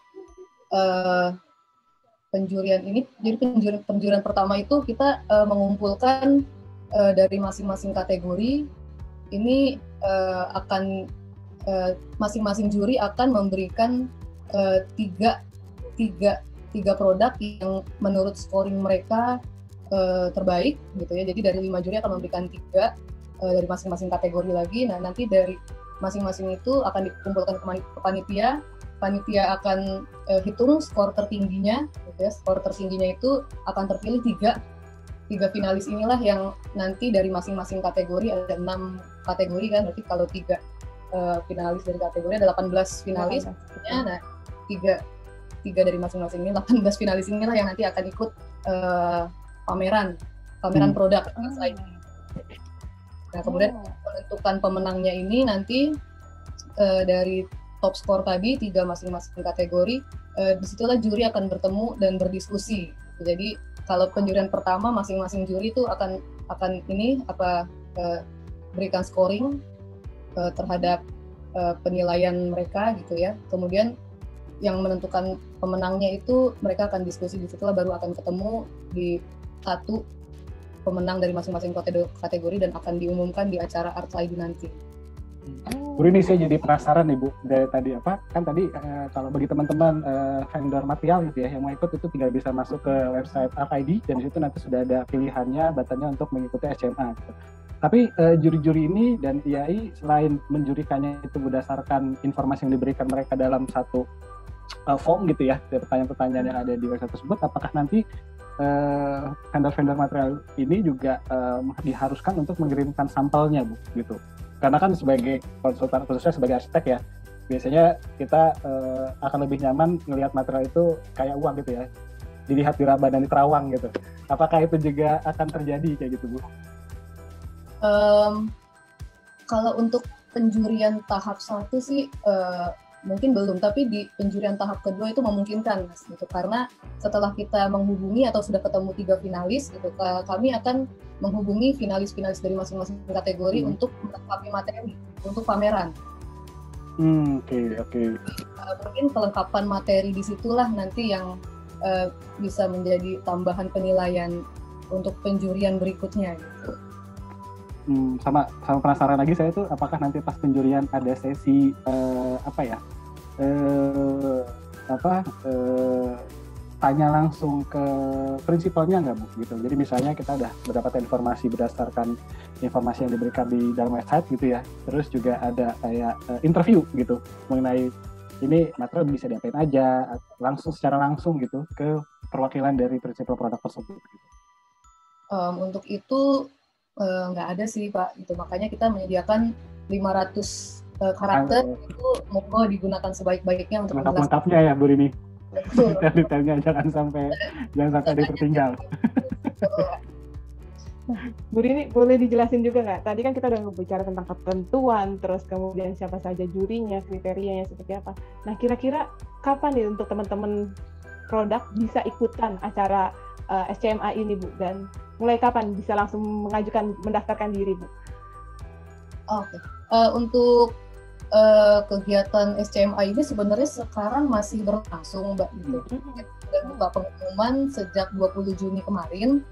penjurian ini, jadi penjurian pertama itu kita mengumpulkan dari masing-masing kategori. Ini akan masing-masing juri akan memberikan 3 produk yang menurut scoring mereka terbaik gitu ya. Jadi dari 5 juri akan memberikan 3 dari masing-masing kategori lagi. Nah, nanti dari masing-masing itu akan dikumpulkan ke panitia. Panitia akan hitung skor tertingginya gitu ya. Skor tertingginya itu akan terpilih 3 finalis inilah yang nanti dari masing-masing kategori, ada 6 kategori kan, berarti kalau 3 finalis dari kategori ada 18 finalis. Nah, 3 dari masing-masing ini, 18 finalis inilah yang nanti akan ikut pameran produk. Nah, kemudian menentukan pemenangnya ini nanti dari top skor tadi 3 masing-masing kategori, disitulah juri akan bertemu dan berdiskusi. Jadi kalau penjurian pertama masing-masing juri itu akan berikan scoring terhadap penilaian mereka gitu ya. Kemudian yang menentukan pemenangnya itu mereka akan diskusi, di situlah baru akan ketemu di 1 pemenang dari masing-masing kategori dan akan diumumkan di acara Art ID nanti. Bu Rini, saya jadi penasaran nih Bu, dari tadi kalau bagi teman-teman vendor material gitu ya yang mau ikut, itu tinggal bisa masuk ke website Art ID dan di situ nanti sudah ada pilihannya, buttonnya untuk mengikuti SCMA gitu. Tapi juri-juri ini dan IAI selain menjurikannya itu berdasarkan informasi yang diberikan mereka dalam satu form gitu ya, pertanyaan-pertanyaan yang ada di website tersebut, apakah nanti vendor-vendor material ini juga diharuskan untuk mengirimkan sampelnya Bu gitu? Karena kan sebagai konsultan, khususnya sebagai arsitek ya, biasanya kita akan lebih nyaman ngelihat material itu kayak uang gitu ya, dilihat diraba dan diterawang gitu. Apakah itu juga akan terjadi kayak gitu Bu? Kalau untuk penjurian tahap 1 sih mungkin belum, tapi di penjurian tahap kedua itu memungkinkan, Mas, gitu. Karena setelah kita menghubungi atau sudah ketemu 3 finalis, gitu, kami akan menghubungi finalis-finalis dari masing-masing kategori untuk melengkapi materi untuk pameran. Oke. Mungkin kelengkapan materi disitulah nanti yang bisa menjadi tambahan penilaian untuk penjurian berikutnya, gitu. Sama penasaran lagi saya tuh, apakah nanti pas penjurian ada sesi tanya langsung ke prinsipalnya nggak Bu gitu. Jadi misalnya kita udah mendapatkan informasi berdasarkan informasi yang diberikan di dalam website gitu ya, terus juga ada kayak interview gitu mengenai ini material bisa diapain aja, secara langsung gitu ke perwakilan dari prinsipal produk tersebut gitu. Untuk itu nggak ada sih Pak, gitu. Makanya kita menyediakan 500 karakter itu monggo digunakan sebaik-baiknya untuk menjelaskan lengkapnya ya Bu Rini. Detail-detailnya jangan sampai dipertinggal. Bu Rini, boleh dijelasin juga nggak? Tadi kan kita udah bicara tentang ketentuan, terus kemudian siapa saja jurinya, kriterianya seperti apa. Nah, kira-kira kapan nih untuk teman-teman produk bisa ikutan acara SCMA ini, Bu? Dan mulai kapan bisa langsung mendaftarkan diri, Bu? Oke. Untuk kegiatan SCMA ini sebenarnya sekarang masih berlangsung, Mbak. Sudah buka pengumuman sejak 20 Juni kemarin,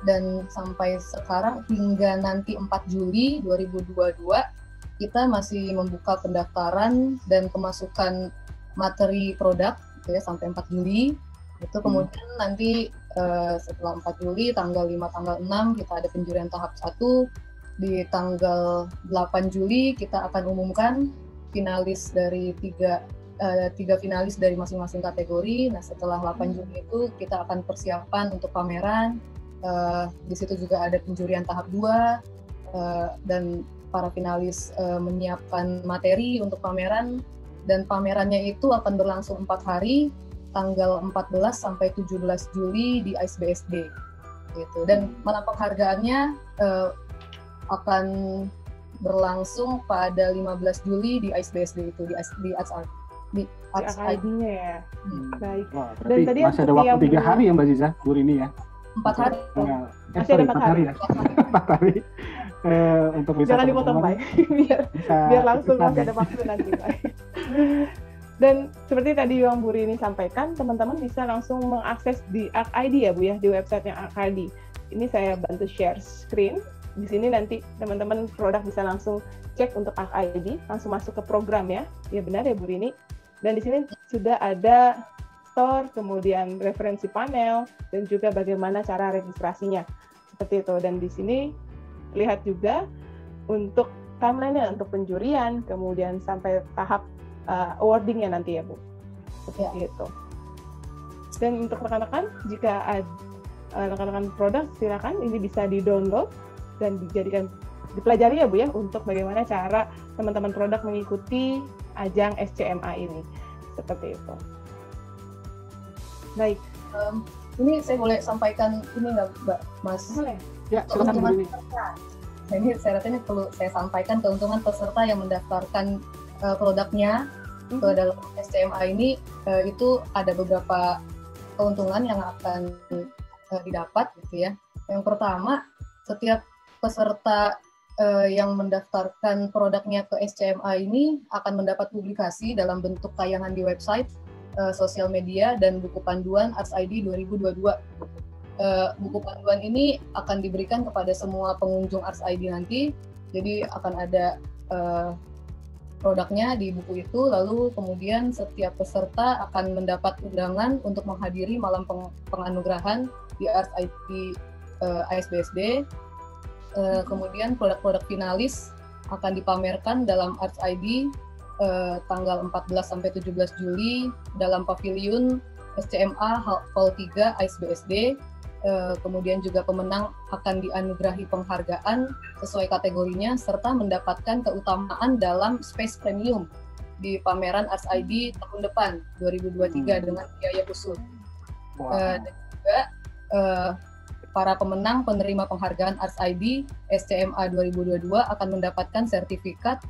dan sampai sekarang hingga nanti 4 Juli 2022 kita masih membuka pendaftaran dan kemasukan materi produk gitu ya, sampai 4 Juli. Itu kemudian nanti setelah 4 Juli tanggal 5 tanggal 6 kita ada penjurian tahap 1. Di tanggal 8 Juli kita akan umumkan finalis dari tiga finalis dari masing-masing kategori. Nah, setelah 8 Juli itu kita akan persiapan untuk pameran. Di situ juga ada penjurian tahap 2 dan para finalis menyiapkan materi untuk pameran, dan pamerannya itu akan berlangsung 4 hari, tanggal 14 sampai 17 Juli di ISBSD gitu. Dan malam penghargaannya akan berlangsung pada 15 Juli di ISBSD itu, di Arts ID-nya ya. Baik. Wah, dan tadi masih ada waktu 3 hari ya Mbak Ziza, Bu Rini ya? 4 hari. Masih ada 4 hari ya? 4 hari. Untuk bisa jangan dipotong, Pak. biar langsung masih ada waktu nanti, Pak. Dan seperti tadi yang Bu Rini sampaikan, teman-teman bisa langsung mengakses di Arc ID ya Bu ya, di websitenya Arc ID. Ini saya bantu share screen. Di sini nanti teman-teman produk bisa langsung cek untuk Arc ID, langsung masuk ke program ya. Ya benar ya Bu Rini. Dan di sini sudah ada store, kemudian referensi panel, dan juga bagaimana cara registrasinya. Seperti itu. Dan di sini lihat juga untuk timeline-nya, untuk penjurian, kemudian sampai tahap awarding-nya nanti ya Bu. Seperti itu. Dan untuk rekan-rekan, jika ada rekan-rekan produk, silakan ini bisa di-download dan dipelajari ya Bu ya, untuk bagaimana cara teman-teman produk mengikuti ajang SCMA ini. Seperti itu. Baik. Ini saya boleh sampaikan ini nggak Mbak Mas? Boleh. Ya, silakan Bu Rini. Nah, ini saya rasa ini perlu saya sampaikan keuntungan peserta yang mendaftarkan produknya ke dalam SCMA ini. Itu ada beberapa keuntungan yang akan didapat gitu ya. Yang pertama, setiap peserta yang mendaftarkan produknya ke SCMA ini akan mendapat publikasi dalam bentuk tayangan di website, sosial media, dan buku panduan Arts ID 2022. Buku panduan ini akan diberikan kepada semua pengunjung Arts ID nanti, jadi akan ada produknya di buku itu, lalu kemudian setiap peserta akan mendapat undangan untuk menghadiri malam penganugerahan di Arts ID ISBSD. Kemudian produk-produk finalis akan dipamerkan dalam Arts ID tanggal 14 sampai 17 Juli dalam pavilion SCMA Hall 3 ISBSD. Kemudian juga pemenang akan dianugerahi penghargaan sesuai kategorinya serta mendapatkan keutamaan dalam space premium di pameran Arts ID tahun depan 2023 dengan biaya khusus. Dan juga para pemenang penerima penghargaan Arts ID SCMA 2022 akan mendapatkan sertifikat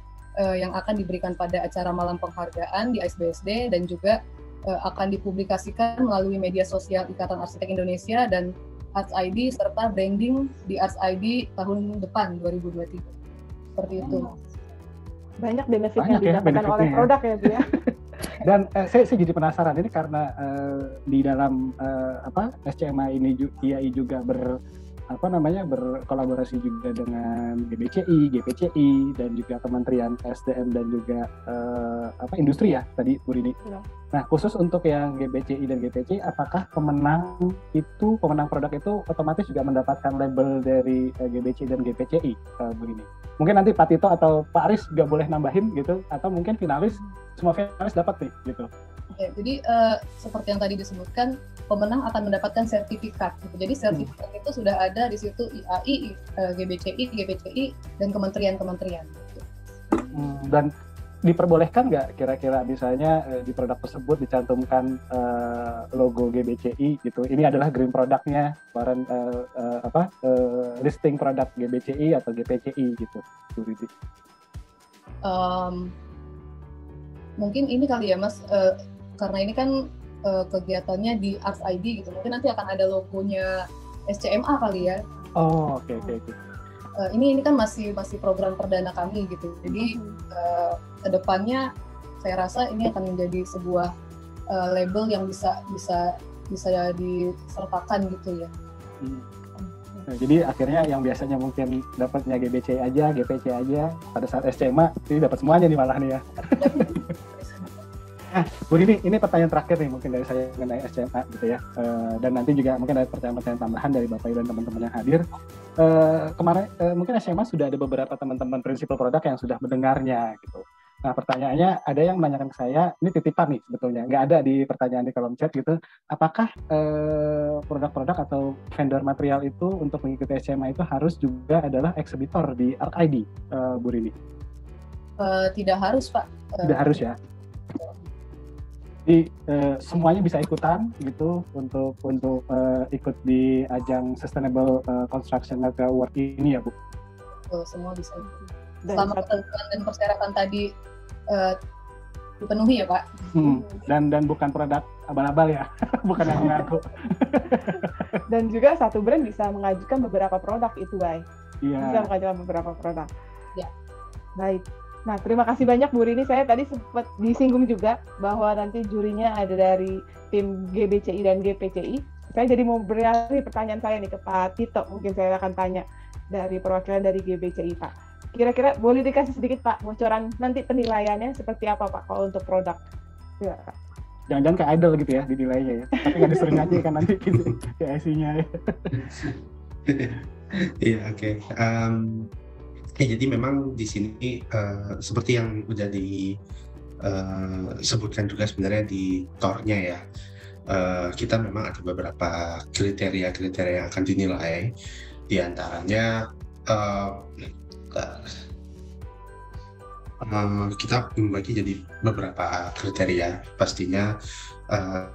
yang akan diberikan pada acara malam penghargaan di AISBSD dan juga akan dipublikasikan melalui media sosial Ikatan Arsitek Indonesia dan Arts ID serta branding di Arts ID tahun depan 2023. Seperti itu. Banyak benefit yang didapatkan oleh produk ya Bu ya. Dan saya jadi penasaran ini karena di dalam SCMA ini IAI juga berkolaborasi juga dengan GBCI, GPCI dan juga Kementerian SDM dan juga industri ya tadi Bu Rini. Ya. Nah khusus untuk yang GBCI dan GPCI, apakah pemenang produk itu otomatis juga mendapatkan label dari GBCI dan GPCI, Bu Rini? Mungkin nanti Pak Tito atau Pak Aris juga boleh nambahin gitu, atau mungkin semua finalis dapat nih gitu. Ya, jadi seperti yang tadi disebutkan, pemenang akan mendapatkan sertifikat. Gitu. Jadi sertifikat itu sudah ada di situ IAI, GBCI, GPCI, dan kementerian-kementerian. Gitu. Dan diperbolehkan nggak kira-kira misalnya di produk tersebut dicantumkan logo GBCI gitu? Ini adalah green produknya, listing produk GBCI atau GPCI gitu, Bu Riti. Mungkin ini kali ya Mas, karena ini kan kegiatannya di Arts ID gitu, mungkin nanti akan ada logonya SCMA kali ya. Oh oke. Ini kan masih program perdana kami gitu, jadi kedepannya saya rasa ini akan menjadi sebuah label yang bisa disertakan gitu ya. Nah, jadi akhirnya yang biasanya mungkin dapatnya GBC aja, GPC aja, pada saat SCMA ini dapat semuanya nih malah nih ya. Nah, Bu Rini, ini pertanyaan terakhir nih mungkin dari saya mengenai SCMA gitu ya. Dan nanti juga mungkin ada pertanyaan-pertanyaan tambahan dari Bapak Ibu dan teman-teman yang hadir. Kemarin mungkin SCMA sudah ada beberapa teman-teman prinsipal produk yang sudah mendengarnya gitu. Nah pertanyaannya, ada yang menanyakan ke saya, ini titipan nih sebetulnya, nggak ada di pertanyaan di kolom chat gitu, apakah produk-produk atau vendor material itu untuk mengikuti SCMA itu harus juga adalah eksebitor di Art ID, Bu Rini? Tidak harus Pak. Tidak harus ya? Jadi semuanya bisa ikutan gitu untuk ikut di ajang Sustainable Construction Material Award ini ya Bu? Semua bisa ikut. Selama ketentuan dan persyaratan tadi dipenuhi ya Pak. Dan bukan produk abal-abal ya, bukan yang mengaku. Dan juga satu brand bisa mengajukan beberapa produk itu, Bay. Iya. Bisa mengajukan beberapa produk. Ya. Baik. Nah, terima kasih banyak Bu Rini. Saya tadi sempat disinggung juga bahwa nanti jurinya ada dari tim GBCI dan GPCI. Saya jadi mau beralih pertanyaan saya nih ke Pak Tito. Mungkin saya akan tanya dari perwakilan dari GBCI, Pak. Kira-kira boleh dikasih sedikit Pak bocoran nanti penilaiannya seperti apa Pak kalau untuk produk? Ya. Jangan-jangan kayak idol gitu ya dinilainya ya. Tapi nggak disuruh nyanyi kan nanti gitu IC-nya ya. Iya oke. Ya, jadi memang di sini seperti yang udah disebutkan juga sebenarnya di TOR-nya ya. Kita memang ada beberapa kriteria yang akan dinilai. Di antaranya kita membagi jadi beberapa kriteria. Pastinya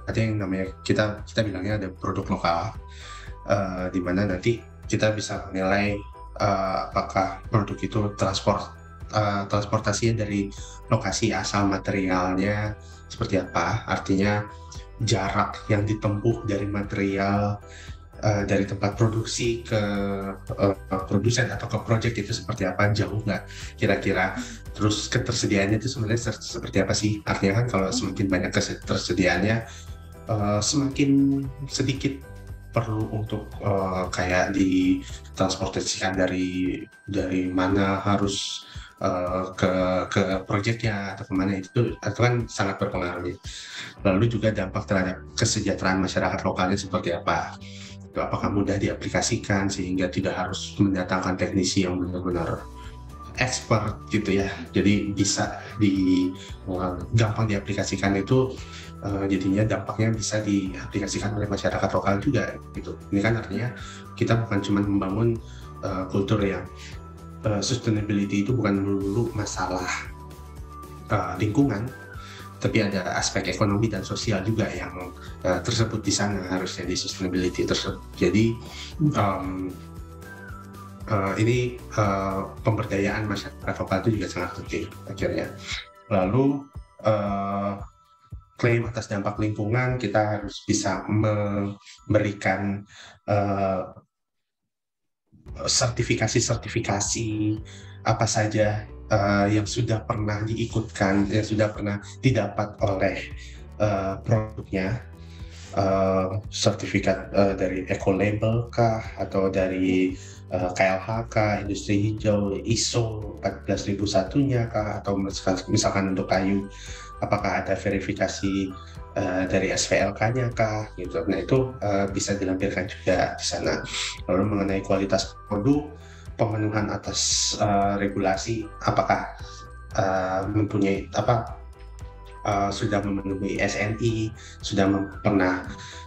ada yang namanya kita bilangnya ada produk lokal, di mana nanti kita bisa menilai apakah produk itu transportasinya dari lokasi asal materialnya seperti apa, artinya jarak yang ditempuh dari material dari tempat produksi ke produsen atau ke project itu seperti apa, jauh nggak kira-kira, terus ketersediaannya itu sebenarnya seperti apa sih, artinya kan kalau semakin banyak ketersediaannya semakin sedikit perlu untuk kayak ditransportasikan dari mana harus ke proyeknya atau kemana, itu kan sangat berpengaruh. Lalu juga dampak terhadap kesejahteraan masyarakat lokalnya seperti apa, apakah mudah diaplikasikan sehingga tidak harus mendatangkan teknisi yang benar-benar expert gitu ya, jadi bisa gampang diaplikasikan itu. Jadinya dampaknya bisa diaplikasikan oleh masyarakat lokal juga gitu. Ini kan artinya kita bukan cuma membangun kultur yang sustainability itu bukan melulu masalah lingkungan, tapi ada aspek ekonomi dan sosial juga yang tersebut di sana harusnya di sustainability tersebut. Jadi ini pemberdayaan masyarakat lokal itu juga sangat penting akhirnya. Lalu klaim atas dampak lingkungan, kita harus bisa memberikan sertifikasi apa saja yang sudah pernah diikutkan, yang sudah pernah didapat oleh produknya, sertifikat dari eco-label kah, atau dari KLHK, industri hijau, ISO 14001-nya kah, atau misalkan untuk kayu, apakah ada verifikasi dari SVLK-nya kah, gitu. Nah itu bisa dilampirkan juga di sana. Lalu mengenai kualitas produk, pemenuhan atas regulasi, apakah mempunyai sudah memenuhi SNI, sudah pernah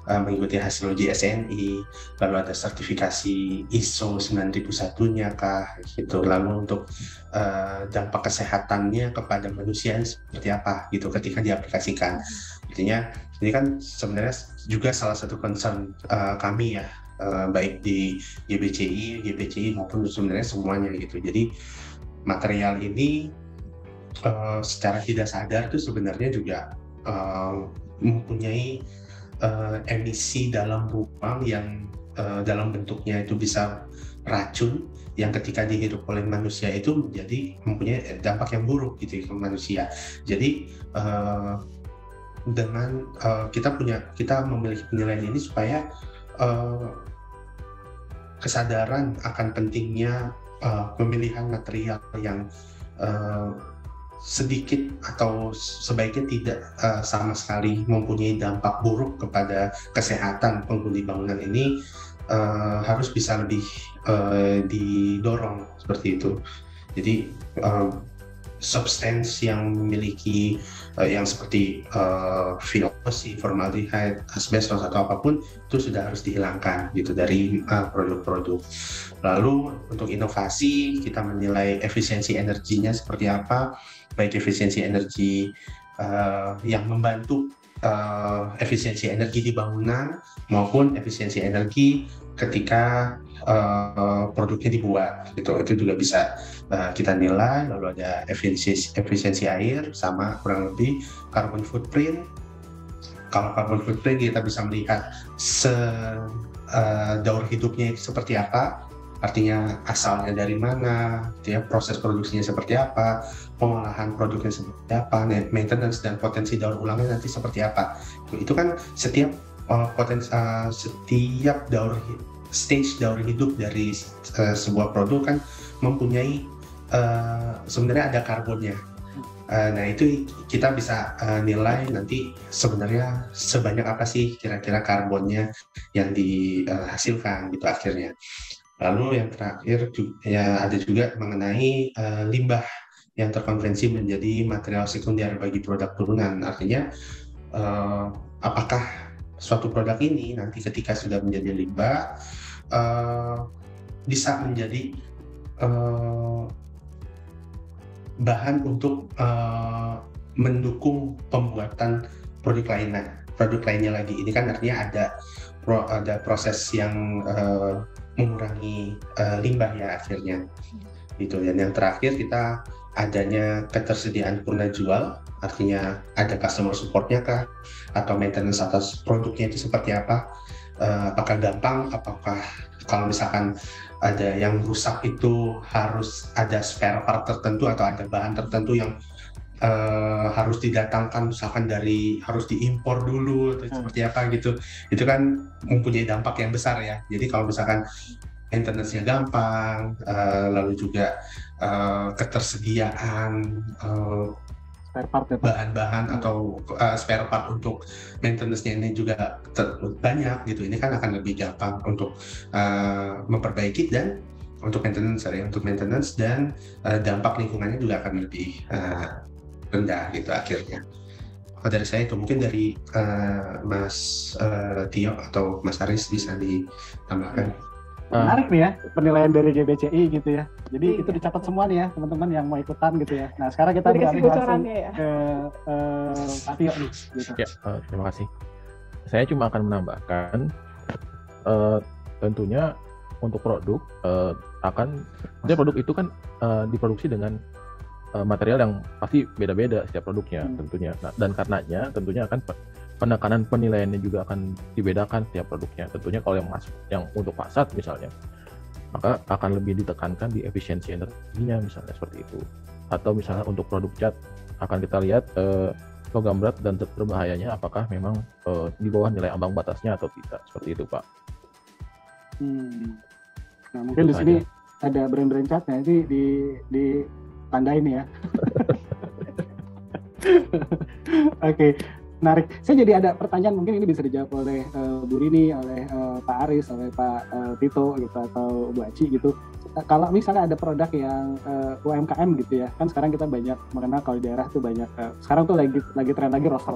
mengikuti hasil uji SNI, lalu ada sertifikasi ISO 9001-nya kah, gitu. Lalu untuk dampak kesehatannya kepada manusia seperti apa, gitu, ketika diaplikasikan. Artinya ini kan sebenarnya juga salah satu concern kami ya, baik di GBCI maupun sebenarnya semuanya gitu. Jadi material ini secara tidak sadar itu sebenarnya juga mempunyai emisi dalam ruang yang dalam bentuknya itu bisa racun, yang ketika dihirup oleh manusia itu mempunyai dampak yang buruk gitu ke manusia. Jadi dengan kita memiliki penilaian ini supaya kesadaran akan pentingnya pemilihan material yang sedikit atau sebaiknya tidak sama sekali mempunyai dampak buruk kepada kesehatan penghuni bangunan ini harus bisa lebih didorong seperti itu. Jadi substansi yang memiliki yang seperti VOC, formaldehyde, asbestos atau apapun itu sudah harus dihilangkan gitu dari produk-produk. Lalu untuk inovasi kita menilai efisiensi energinya seperti apa, baik efisiensi energi yang membantu efisiensi energi di bangunan maupun efisiensi energi ketika produknya dibuat gitu. Itu juga bisa kita nilai. Lalu ada efisiensi air sama kurang lebih carbon footprint. Kalau carbon footprint kita bisa melihat daur hidupnya itu seperti apa, artinya asalnya dari mana, ya, proses produksinya seperti apa, pengolahan produknya seperti apa, maintenance dan potensi daur ulangnya nanti seperti apa. Itu kan setiap setiap stage daur hidup dari sebuah produk kan mempunyai sebenarnya ada karbonnya. Nah itu kita bisa nilai nanti sebenarnya sebanyak apa sih kira-kira karbonnya yang dihasilkan gitu akhirnya. Lalu yang terakhir ya ada juga mengenai limbah yang terkonvensi menjadi material sekunder bagi produk turunan. Artinya apakah suatu produk ini nanti ketika sudah menjadi limbah bisa menjadi bahan untuk mendukung pembuatan produk lainnya lagi. Ini kan artinya ada proses yang mengurangi limbah ya akhirnya gitu. Dan yang terakhir kita adanya ketersediaan purna jual, artinya ada customer support-nya kah, atau maintenance atas produknya itu seperti apa, apakah gampang, apakah kalau misalkan ada yang rusak itu harus ada spare part tertentu atau ada bahan tertentu yang harus didatangkan, misalkan harus diimpor dulu atau seperti apa gitu. Itu kan mempunyai dampak yang besar ya. Jadi kalau misalkan maintenance-nya gampang, lalu juga ketersediaan bahan-bahan atau spare part untuk maintenance-nya ini juga banyak gitu. Ini kan akan lebih gampang untuk memperbaiki dan untuk maintenance dan dampak lingkungannya juga akan lebih rendah gitu akhirnya. Dari saya itu mungkin dari Mas Tio atau Mas Aris bisa ditambahkan. Menarik nih ya penilaian dari GBCI gitu ya. Jadi itu dicatat semua nih ya teman-teman yang mau ikutan gitu ya. Nah sekarang kita beralih langsung ke Pak Tio nih. Gitu. Ya, terima kasih. Saya cuma akan menambahkan tentunya untuk produk maksudnya produk itu kan diproduksi dengan material yang pasti beda-beda setiap produknya tentunya. Nah, dan karenanya tentunya akan penekanan penilaiannya juga akan dibedakan setiap produknya. Tentunya kalau yang untuk fasad misalnya, maka akan lebih ditekankan di efisiensi energinya misalnya seperti itu. Atau misalnya untuk produk cat akan kita lihat logam berat dan zat berbahayanya apakah memang di bawah nilai ambang batasnya atau tidak, seperti itu Pak. Nah, mungkin di sini ada brand-brand catnya ini ditandain ya. Oke, menarik. Saya jadi ada pertanyaan, mungkin ini bisa dijawab oleh Bu Rini, oleh Pak Aris, oleh Pak Tito gitu, atau Bu Aci gitu. Kalau misalnya ada produk yang UMKM gitu ya, kan sekarang kita banyak mengenal kalau di daerah tuh banyak sekarang tuh lagi tren lagi roster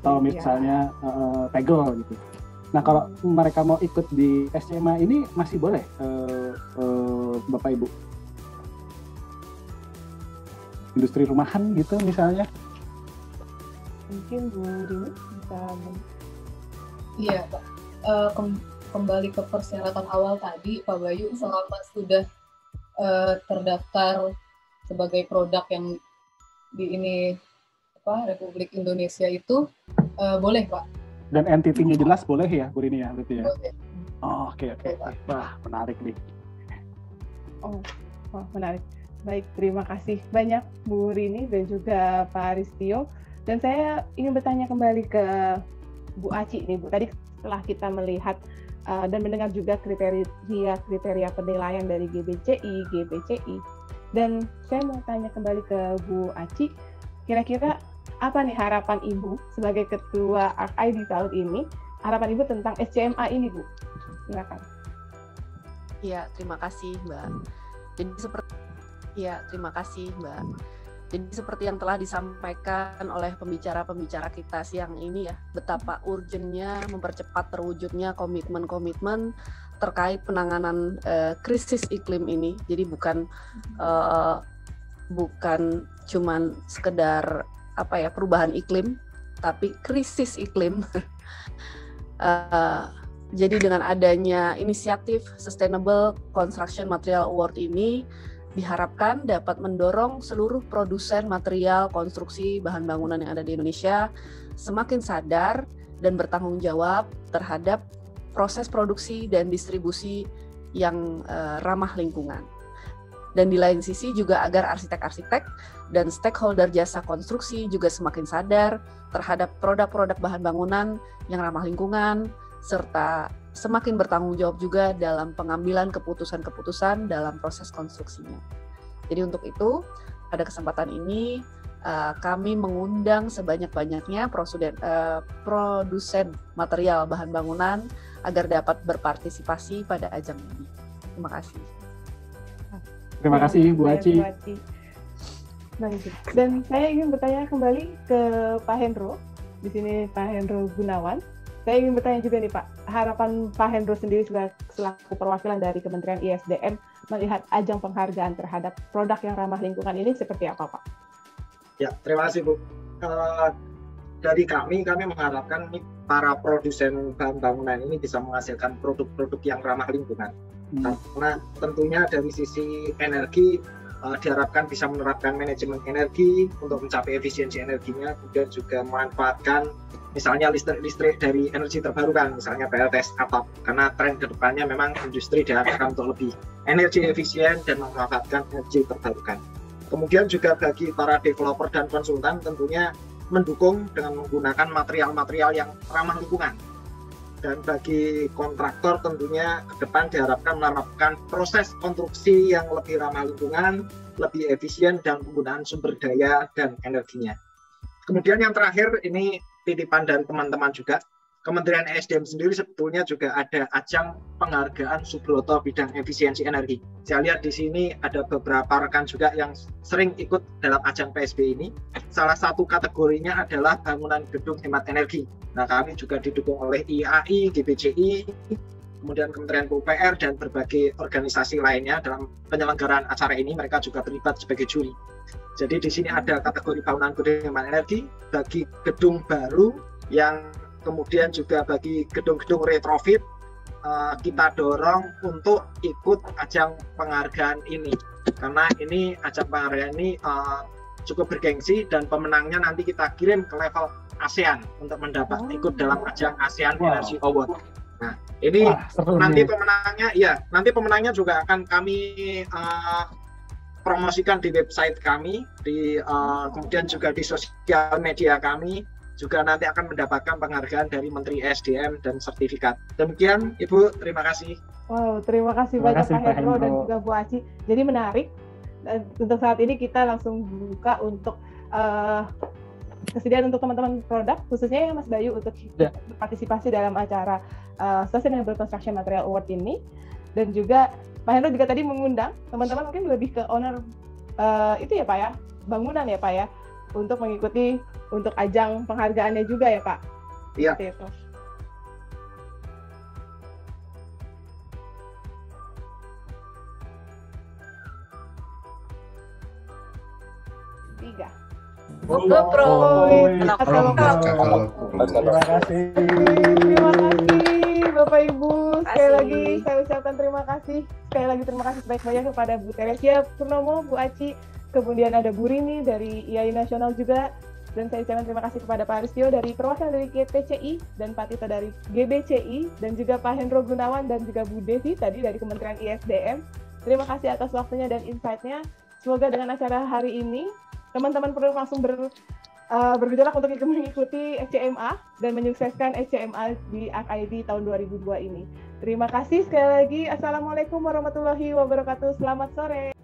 atau misalnya tegel gitu. Nah, kalau mereka mau ikut di SCMA ini masih boleh Bapak Ibu? Industri rumahan gitu misalnya? Mungkin Bu Rini bisa. Iya Pak. Kembali ke persyaratan awal tadi, Pak Bayu, selama sudah terdaftar sebagai produk yang di Republik Indonesia itu boleh Pak. Dan entity-nya jelas boleh ya, Bu Rini ya, berarti ya? Boleh. Oh, oke. Wah, menarik nih. Menarik. Baik, terima kasih banyak Bu Rini dan juga Pak Aristio. Dan saya ingin bertanya kembali ke Bu Aci nih, Bu. Tadi setelah kita melihat dan mendengar juga kriteria penilaian dari GBCI, dan saya mau tanya kembali ke Bu Aci, kira-kira apa nih harapan Ibu sebagai Ketua ARKAI di tahun ini, harapan Ibu tentang SCMA ini, Bu? Silakan. Ya, terima kasih Mbak. Terima kasih Mbak. Jadi seperti yang telah disampaikan oleh pembicara-pembicara kita siang ini ya, betapa urgentnya mempercepat terwujudnya komitmen-komitmen terkait penanganan krisis iklim ini. Jadi bukan cuman sekedar perubahan iklim, tapi krisis iklim. Jadi dengan adanya inisiatif Sustainable Construction Material Award ini diharapkan dapat mendorong seluruh produsen material konstruksi bahan bangunan yang ada di Indonesia semakin sadar dan bertanggung jawab terhadap proses produksi dan distribusi yang ramah lingkungan. Dan di lain sisi juga agar arsitek-arsitek dan stakeholder jasa konstruksi juga semakin sadar terhadap produk-produk bahan bangunan yang ramah lingkungan, serta semakin bertanggung jawab juga dalam pengambilan keputusan-keputusan dalam proses konstruksinya. Jadi untuk itu, pada kesempatan ini kami mengundang sebanyak-banyaknya produsen material bahan bangunan agar dapat berpartisipasi pada ajang ini. Terima kasih. Terima kasih Bu Aci. Dan saya ingin bertanya kembali ke Pak Hendro. Di sini Pak Hendro Gunawan. Saya ingin bertanya juga nih Pak, harapan Pak Hendro sendiri selaku perwakilan dari Kementerian ISDM melihat ajang penghargaan terhadap produk yang ramah lingkungan ini seperti apa Pak? Ya, terima kasih Bu. Dari kami mengharapkan para produsen bahan bangunan ini bisa menghasilkan produk-produk yang ramah lingkungan. Karena tentunya dari sisi energi diharapkan bisa menerapkan manajemen energi untuk mencapai efisiensi energinya, kemudian juga memanfaatkan misalnya listrik dari energi terbarukan, misalnya PLTS atap, karena tren kedepannya memang industri diharapkan untuk lebih energi efisien dan memanfaatkan energi terbarukan. Kemudian juga bagi para developer dan konsultan tentunya mendukung dengan menggunakan material-material yang ramah lingkungan. Dan bagi kontraktor tentunya ke depan diharapkan menerapkan proses konstruksi yang lebih ramah lingkungan, lebih efisien dan penggunaan sumber daya dan energinya. Kemudian yang terakhir ini titipan dari teman-teman juga, Kementerian ESDM sendiri sebetulnya juga ada ajang penghargaan Subroto bidang efisiensi energi. Saya lihat di sini ada beberapa rekan juga yang sering ikut dalam ajang PSB ini. Salah satu kategorinya adalah bangunan gedung hemat energi. Nah, kami juga didukung oleh IAI, GBCI, kemudian Kementerian PUPR dan berbagai organisasi lainnya dalam penyelenggaraan acara ini. Mereka juga terlibat sebagai juri. Jadi di sini ada kategori bangunan gedung hemat energi bagi gedung baru, yang kemudian juga bagi gedung-gedung retrofit, kita dorong untuk ikut ajang penghargaan ini, karena ini ajang penghargaan ini cukup bergengsi dan pemenangnya nanti kita kirim ke level ASEAN untuk mendapat ikut dalam ajang ASEAN Energy Award. Nah, ini nanti pemenangnya juga akan kami promosikan di website kami, kemudian juga di sosial media kami, juga nanti akan mendapatkan penghargaan dari Menteri SDM dan sertifikat. Demikian Ibu, terima kasih. Wow, terima kasih banyak Pak Hendro dan juga Bu Aci. Jadi menarik. Untuk saat ini kita langsung buka untuk kesediaan untuk teman-teman produk, khususnya ya Mas Bayu untuk berpartisipasi dalam acara Sustainable Construction Material Award ini. Dan juga Pak Hendro juga tadi mengundang teman-teman mungkin lebih ke owner itu ya Pak ya, bangunan ya Pak ya, untuk mengikuti untuk ajang penghargaannya juga ya Pak? Iya. Itu. Tiga. GoPro. Terima kasih. Terima kasih Bapak Ibu. Sekali lagi saya ucapkan terima kasih. Sekali lagi terima kasih sebanyak-banyak kepada Bu Teresia Purnomo, Bu Aci, kemudian ada Bu Rini dari IAI Nasional juga. Dan saya ucapkan terima kasih kepada Pak Aristio dari perwakilan dari GPCI dan Pak Tito dari GBCI dan juga Pak Hendro Gunawan dan juga Bu Devi tadi dari Kementerian ISDM. Terima kasih atas waktunya dan insight-nya. Semoga dengan acara hari ini teman-teman perlu langsung bergejolak untuk mengikuti SCMA dan menyukseskan SCMA di AKID tahun 2002 ini. Terima kasih sekali lagi. Assalamualaikum warahmatullahi wabarakatuh. Selamat sore.